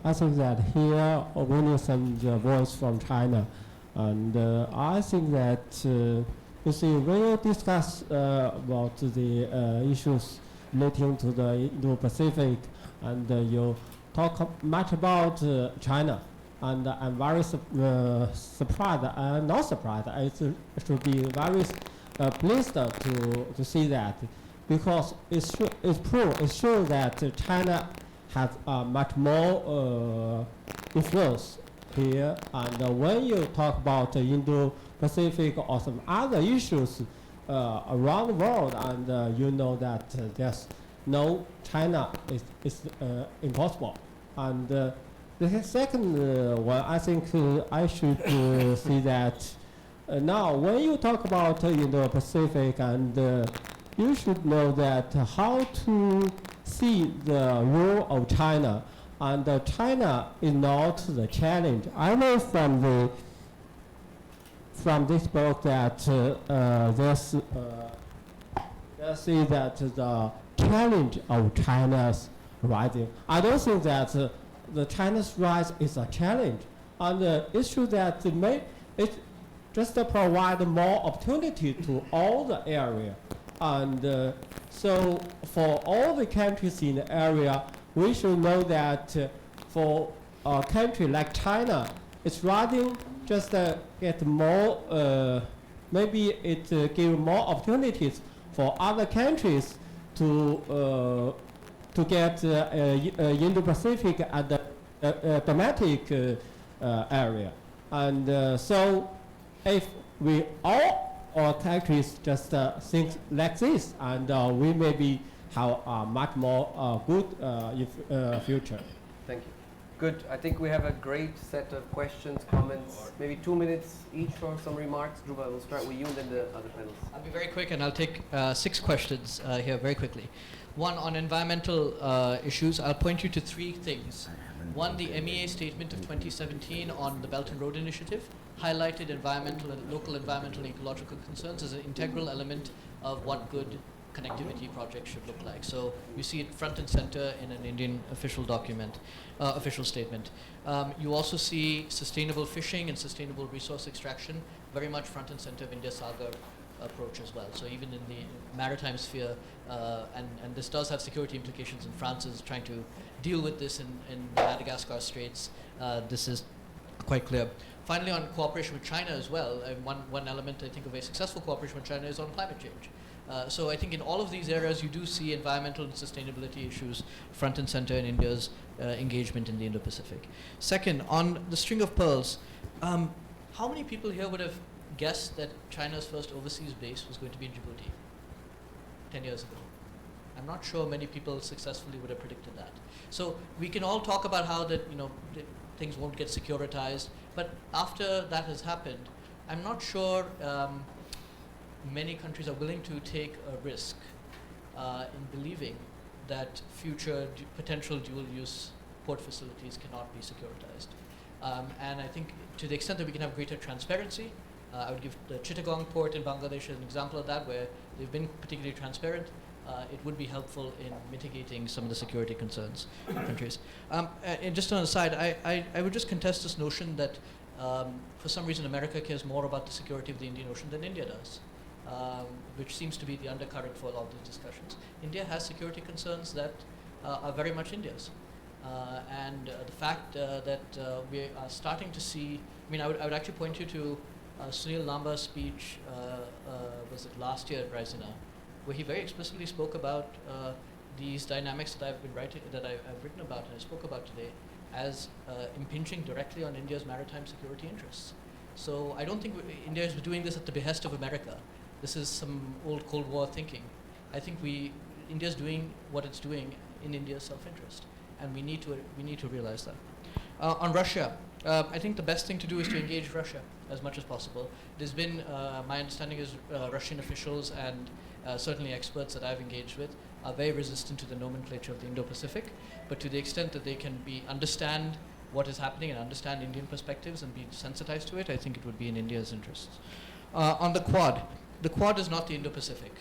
I think that here we need some voice from China, and I think that You see, when you discuss about the issues relating to the Indo-Pacific, and you talk much about China, and I'm very surprised, not surprised, I should be very pleased to see that, because it's true that China has much more influence here, and when you talk about Indo-Pacific or some other issues around the world, and you know that there's no China is impossible. And the second one, I think I should see that now when you talk about Indo-Pacific, and you should know that how to see the role of China, and China is not the challenge. I know from this book that there's see that the challenge of China's rising. I don't think that the China's rise is a challenge, and the issue that it just provide more opportunity to all the area, and so for all the countries in the area, we should know that for a country like China, it's rather just get more, maybe it give more opportunities for other countries to get Indo-Pacific and the thematic area. And so if we all our countries just think like this, and we maybe have a much more good future. Thank you. Good. I think we have a great set of questions, comments, maybe 2 minutes each for some remarks. Dhruva, we'll start with you and then the other panels. I'll be very quick, and I'll take 6 questions here very quickly. One, on environmental issues, I'll point you to 3 things. One, the MEA statement of 2017 on the Belt and Road Initiative highlighted environmental and local environmental and ecological concerns as an integral element of what good connectivity projects should look like. So you see it front and center in an Indian official document, official statement. You also see sustainable fishing and sustainable resource extraction very much front and center of India's Sagar approach as well. So even in the maritime sphere, and this does have security implications, and France is trying to deal with this in Madagascar Straits. This is quite clear. Finally, on cooperation with China as well, one element I think of a successful cooperation with China is on climate change. So I think in all of these areas you do see environmental and sustainability issues front and center in India's engagement in the Indo-Pacific. Second, on the string of pearls, how many people here would have guessed that China's first overseas base was going to be in Djibouti 10 years ago? I'm not sure many people successfully would have predicted that. So we can all talk about how that things won't get securitized, but after that has happened, I'm not sure many countries are willing to take a risk in believing that future potential dual-use port facilities cannot be securitized. And I think to the extent that we can have greater transparency, I would give the Chittagong port in Bangladesh as an example of that, where they've been particularly transparent. It would be helpful in mitigating some of the security concerns in countries. And just on the side, I would just contest this notion that for some reason America cares more about the security of the Indian Ocean than India does, which seems to be the undercurrent for a lot of these discussions. India has security concerns that are very much India's. And the fact that we are starting to see, I would actually point you to Sunil Lamba's speech, was it last year at Raisina, where he very explicitly spoke about these dynamics that I've written about and I spoke about today as impinging directly on India's maritime security interests. So I don't think India is doing this at the behest of America. This is some old Cold War thinking. I think India is doing what it's doing in India's self-interest, and we need to realize that. On Russia, I think the best thing to do is to engage Russia as much as possible. There's been, my understanding is Russian officials and certainly experts that I've engaged with are very resistant to the nomenclature of the Indo-Pacific, but to the extent that they can understand what is happening and understand Indian perspectives and be sensitized to it, I think it would be in India's interests. On the Quad is not the Indo-Pacific.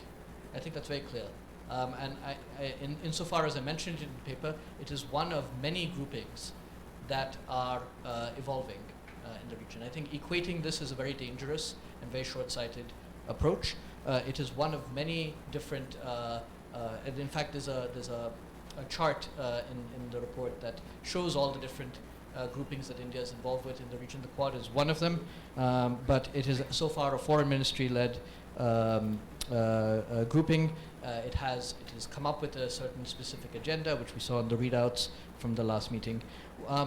I think that's very clear. And insofar as I mentioned it in the paper, it is one of many groupings that are evolving in the region. I think equating this is a very dangerous and very short-sighted approach. It is one of many different, and in fact there's a chart in the report that shows all the different groupings that India is involved with in the region. The Quad is one of them, but it is so far a foreign ministry-led grouping. It has come up with a certain specific agenda, which we saw in the readouts from the last meeting. I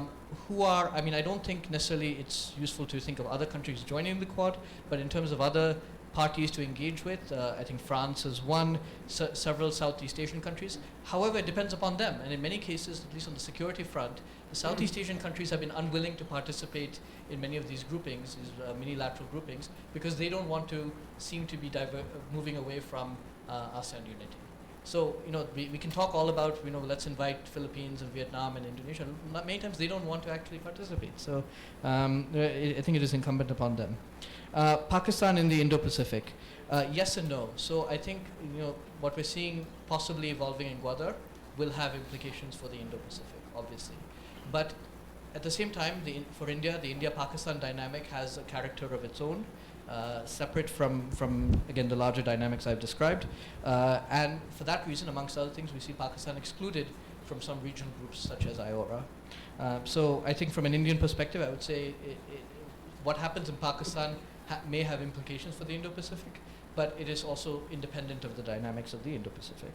mean, I don't think necessarily it's useful to think of other countries joining the Quad, but in terms of other parties to engage with, I think France is one, several Southeast Asian countries. However, it depends upon them, and in many cases, at least on the security front, the Southeast Asian countries have been unwilling to participate in many of these groupings, these minilateral groupings, because they don't want to seem to be moving away from ASEAN unity. So, we can talk all about, let's invite Philippines and Vietnam and Indonesia. Many times they don't want to actually participate. So, I think it is incumbent upon them. Pakistan in the Indo-Pacific, yes and no. So I think what we're seeing possibly evolving in Gwadar will have implications for the Indo-Pacific, obviously. But at the same time, for India, the India-Pakistan dynamic has a character of its own, separate from again the larger dynamics I've described. And for that reason, amongst other things, we see Pakistan excluded from some regional groups such as IORA. So I think from an Indian perspective, I would say what happens in Pakistan may have implications for the Indo-Pacific, but it is also independent of the dynamics of the Indo-Pacific.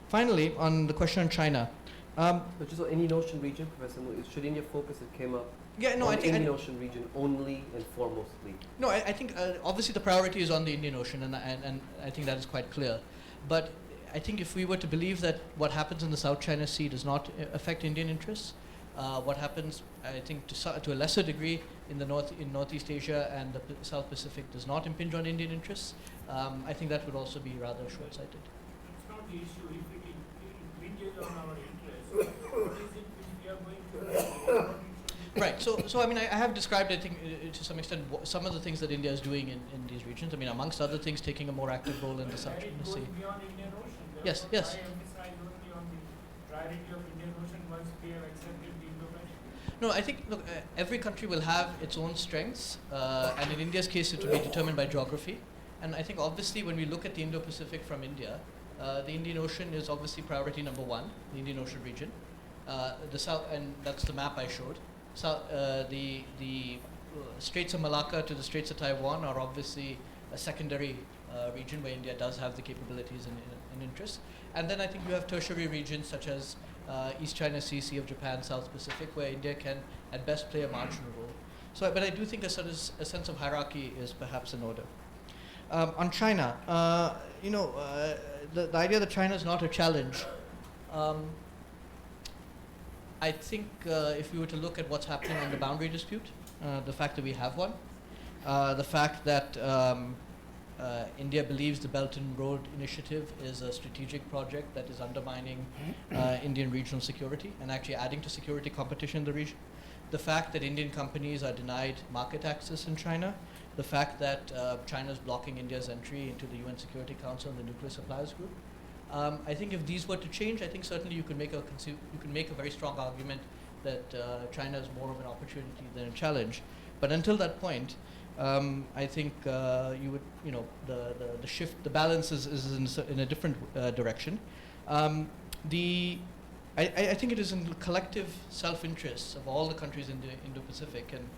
Finally, on the question on China. But just on Indian Ocean region, Professor, should India focus, it came up, on the Indian Ocean region only and foremostly? No, I think obviously the priority is on the Indian Ocean, and I think that is quite clear. But I think if we were to believe that what happens in the South China Sea does not affect Indian interests, what happens, I think, to a lesser degree in Northeast Asia and the South Pacific does not impinge on Indian interests, I think that would also be rather short-sighted. It's not the issue. If it impinges on our interests, what is it which we are going to do? Right. So I mean, I have described, I think, to some extent, some of the things that India is doing in these regions. I mean, amongst other things, taking a more active role in the South China Sea. Beyond Indian Ocean. Yes. I emphasize only on the priority of Indian Ocean once we have accepted the Indo-Pacific. No, I think, look, every country will have its own strengths, and in India's case, it will be determined by geography. And I think, obviously, when we look at the Indo-Pacific from India, the Indian Ocean is obviously priority number one, the Indian Ocean region. The South, and that's the map I showed. So the Straits of Malacca to the Straits of Taiwan are obviously a secondary region where India does have the capabilities and interests. And then I think you have tertiary regions such as East China Sea, Sea of Japan, South Pacific, where India can at best play a marginal role. So, but I do think a sense of hierarchy is perhaps in order. On China, the idea that China is not a challenge. I think if we were to look at what's happening on the boundary dispute, the fact that we have one, the fact that India believes the Belt and Road Initiative is a strategic project that is undermining Indian regional security and actually adding to security competition in the region, the fact that Indian companies are denied market access in China, the fact that China is blocking India's entry into the UN Security Council and the Nuclear Suppliers Group. I think if these were to change, I think certainly you could make a very strong argument that China is more of an opportunity than a challenge. But until that point, I think you would, the shift, the balance is in a different direction. I think it is in the collective self-interest of all the countries in the Indo-Pacific, and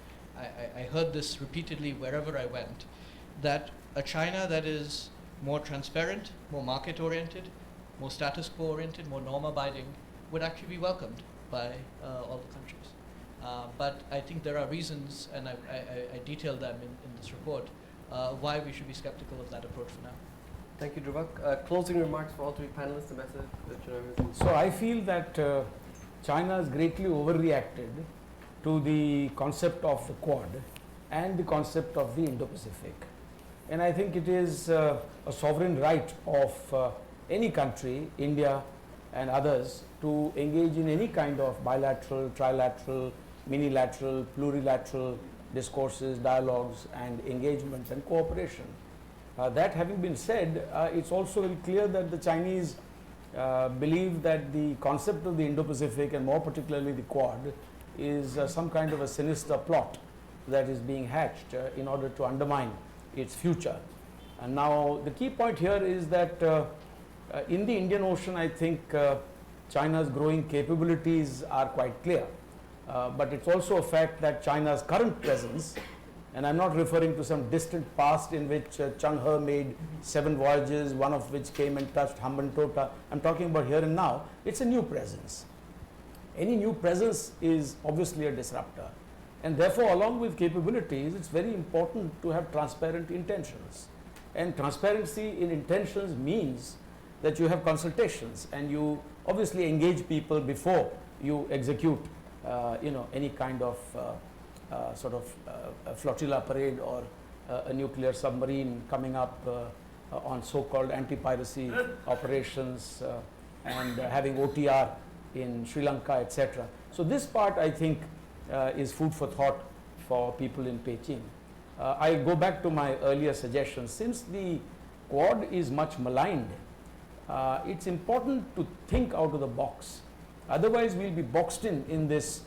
I heard this repeatedly wherever I went, that a China that is more transparent, more market-oriented, more status quo-oriented, more norm-abiding would actually be welcomed by all the countries. But I think there are reasons, and I detailed them in this report, why we should be skeptical of that approach for now. Thank you, Dhruva. Closing remarks for all three panelists, the message that you So I feel that China has greatly overreacted to the concept of the Quad and the concept of the Indo-Pacific. And I think it is a sovereign right of any country, India and others, to engage in any kind of bilateral, trilateral, minilateral, plurilateral discourses, dialogues and engagement and cooperation. That having been said, it's also very clear that the Chinese believe that the concept of the Indo-Pacific and more particularly the Quad is some kind of a sinister plot that is being hatched in order to undermine its future. And now the key point here is that in the Indian Ocean, I think China's growing capabilities are quite clear. But it's also a fact that China's current presence, and I'm not referring to some distant past in which Cheng He made 7 voyages, one of which came and touched Hambantota. I'm talking about here and now. It's a new presence. Any new presence is obviously a disruptor. And therefore, along with capabilities, it's very important to have transparent intentions. And transparency in intentions means that you have consultations and you obviously engage people before you execute any kind of a flotilla parade or a nuclear submarine coming up on so-called anti-piracy operations and having OTR in Sri Lanka, etc. So this part, I think, is food for thought for people in Beijing. I go back to my earlier suggestion. Since the Quad is much maligned, it's important to think out of the box. Otherwise, we'll be boxed in this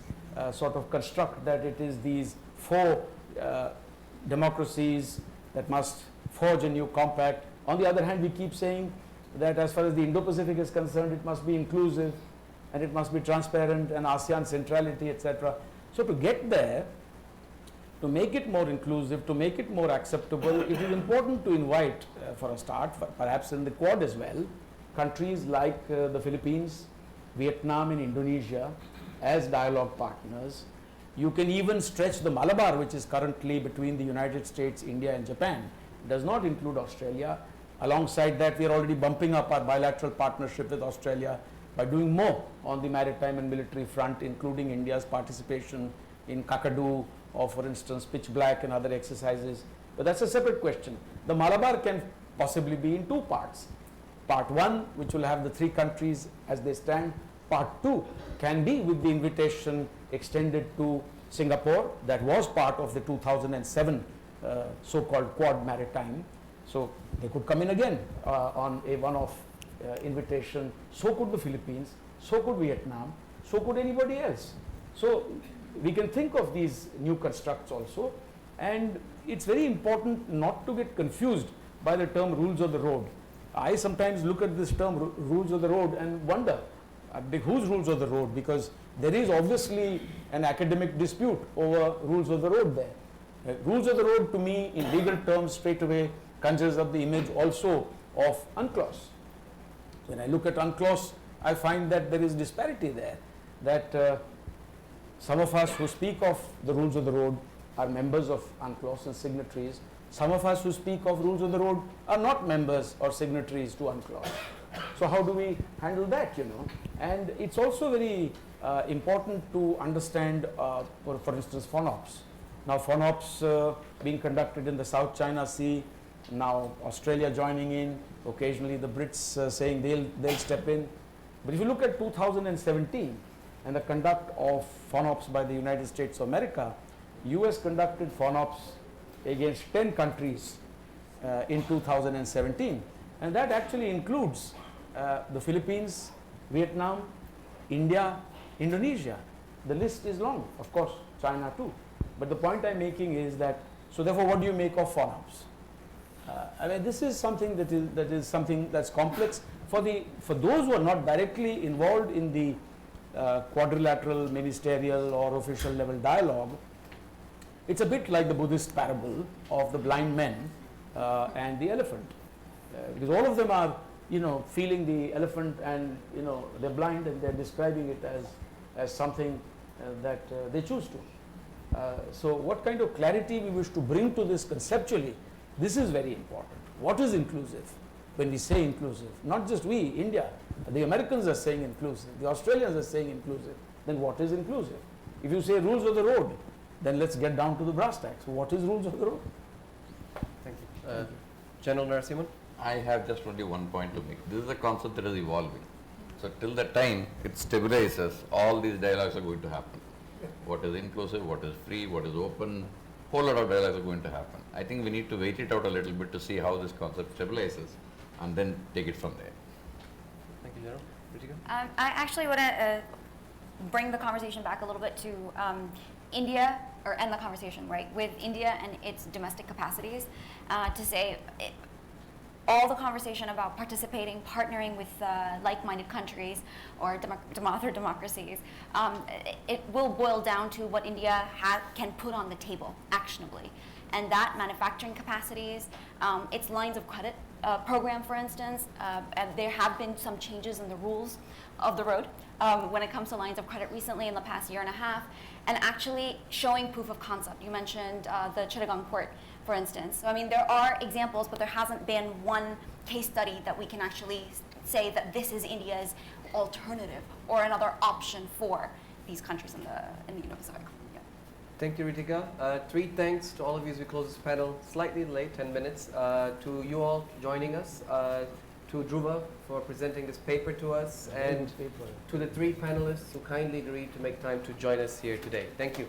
sort of construct that it is these 4 democracies that must forge a new compact. On the other hand, we keep saying that as far as the Indo-Pacific is concerned, it must be inclusive and it must be transparent and ASEAN centrality, etc. So to get there, to make it more inclusive, to make it more acceptable, it is important to invite, for a start, perhaps in the Quad as well, countries like the Philippines, Vietnam and Indonesia as dialogue partners. You can even stretch the Malabar, which is currently between the United States, India and Japan. It does not include Australia. Alongside that, we are already bumping up our bilateral partnership with Australia by doing more on the maritime and military front, including India's participation in Kakadu or, for instance, Pitch Black and other exercises. But that's a separate question. The Malabar can possibly be in 2 parts. Part 1, which will have the 3 countries as they stand. Part 2 can be with the invitation extended to Singapore, that was part of the 2007 so-called Quad Maritime. So they could come in again on a one-off invitation. So could the Philippines, so could Vietnam, so could anybody else. So we can think of these new constructs also, and it's very important not to get confused by the term rules of the road. I sometimes look at this term rules of the road and wonder, whose rules of the road? Because there is obviously an academic dispute over rules of the road there. Rules of the road to me in legal terms straight away conjures up the image also of UNCLOS. When I look at UNCLOS, I find that there is disparity there, that some of us who speak of the rules of the road are members of UNCLOS and signatories. Some of us who speak of rules of the road are not members or signatories to UNCLOS. So how do we handle that, And it's also very important to understand, for instance, FONOPS. Now FONOPS being conducted in the South China Sea, now Australia joining in, occasionally the Brits saying they'll step in. But if you look at 2017 and the conduct of FONOPS by the United States of America, US conducted FONOPS against 10 countries in 2017, and that actually includes the Philippines, Vietnam, India, Indonesia. The list is long, of course, China too. But the point I'm making is that, so therefore what do you make of FONOPS? I mean, this is something that is something that's complex for those who are not directly involved in the quadrilateral, ministerial or official level dialogue. It's a bit like the Buddhist parable of the blind men and the elephant, because all of them are feeling the elephant, and they're blind and they're describing it as something that they choose to. So what kind of clarity we wish to bring to this conceptually, this is very important. What is inclusive? When we say inclusive, not just we, India, the Americans are saying inclusive, the Australians are saying inclusive, then what is inclusive? If you say rules of the road, then let's get down to the brass tacks. What is rules of the road? Thank you. General Narasimhan? I have just only one point to make. This is a concept that is evolving. So till the time it stabilizes, all these dialogues are going to happen. What is inclusive, what is free, what is open, whole lot of dialogues are going to happen. I think we need to wait it out a little bit to see how this concept stabilizes and then take it from there. Thank you, General. Ritika? I actually want to bring the conversation back a little bit to India, or end the conversation, right, with India and its domestic capacities, to say all the conversation about participating, partnering with like-minded countries or other democracies, it will boil down to what India can put on the table actionably. And that manufacturing capacities, its lines of credit program, for instance, and there have been some changes in the rules of the road when it comes to lines of credit recently in the past year and a half, and actually showing proof of concept. You mentioned the Chittagong port, for instance. So, I mean, there are examples, but there hasn't been one case study that we can actually say that this is India's alternative or another option for these countries in the Indo-Pacific. Yeah. Thank you, Ritika. 3 thanks to all of you as we close this panel. Slightly late, 10 minutes. To you all joining us, to Dhruva for presenting this paper to us, and to the 3 panelists who kindly agreed to make time to join us here today. Thank you.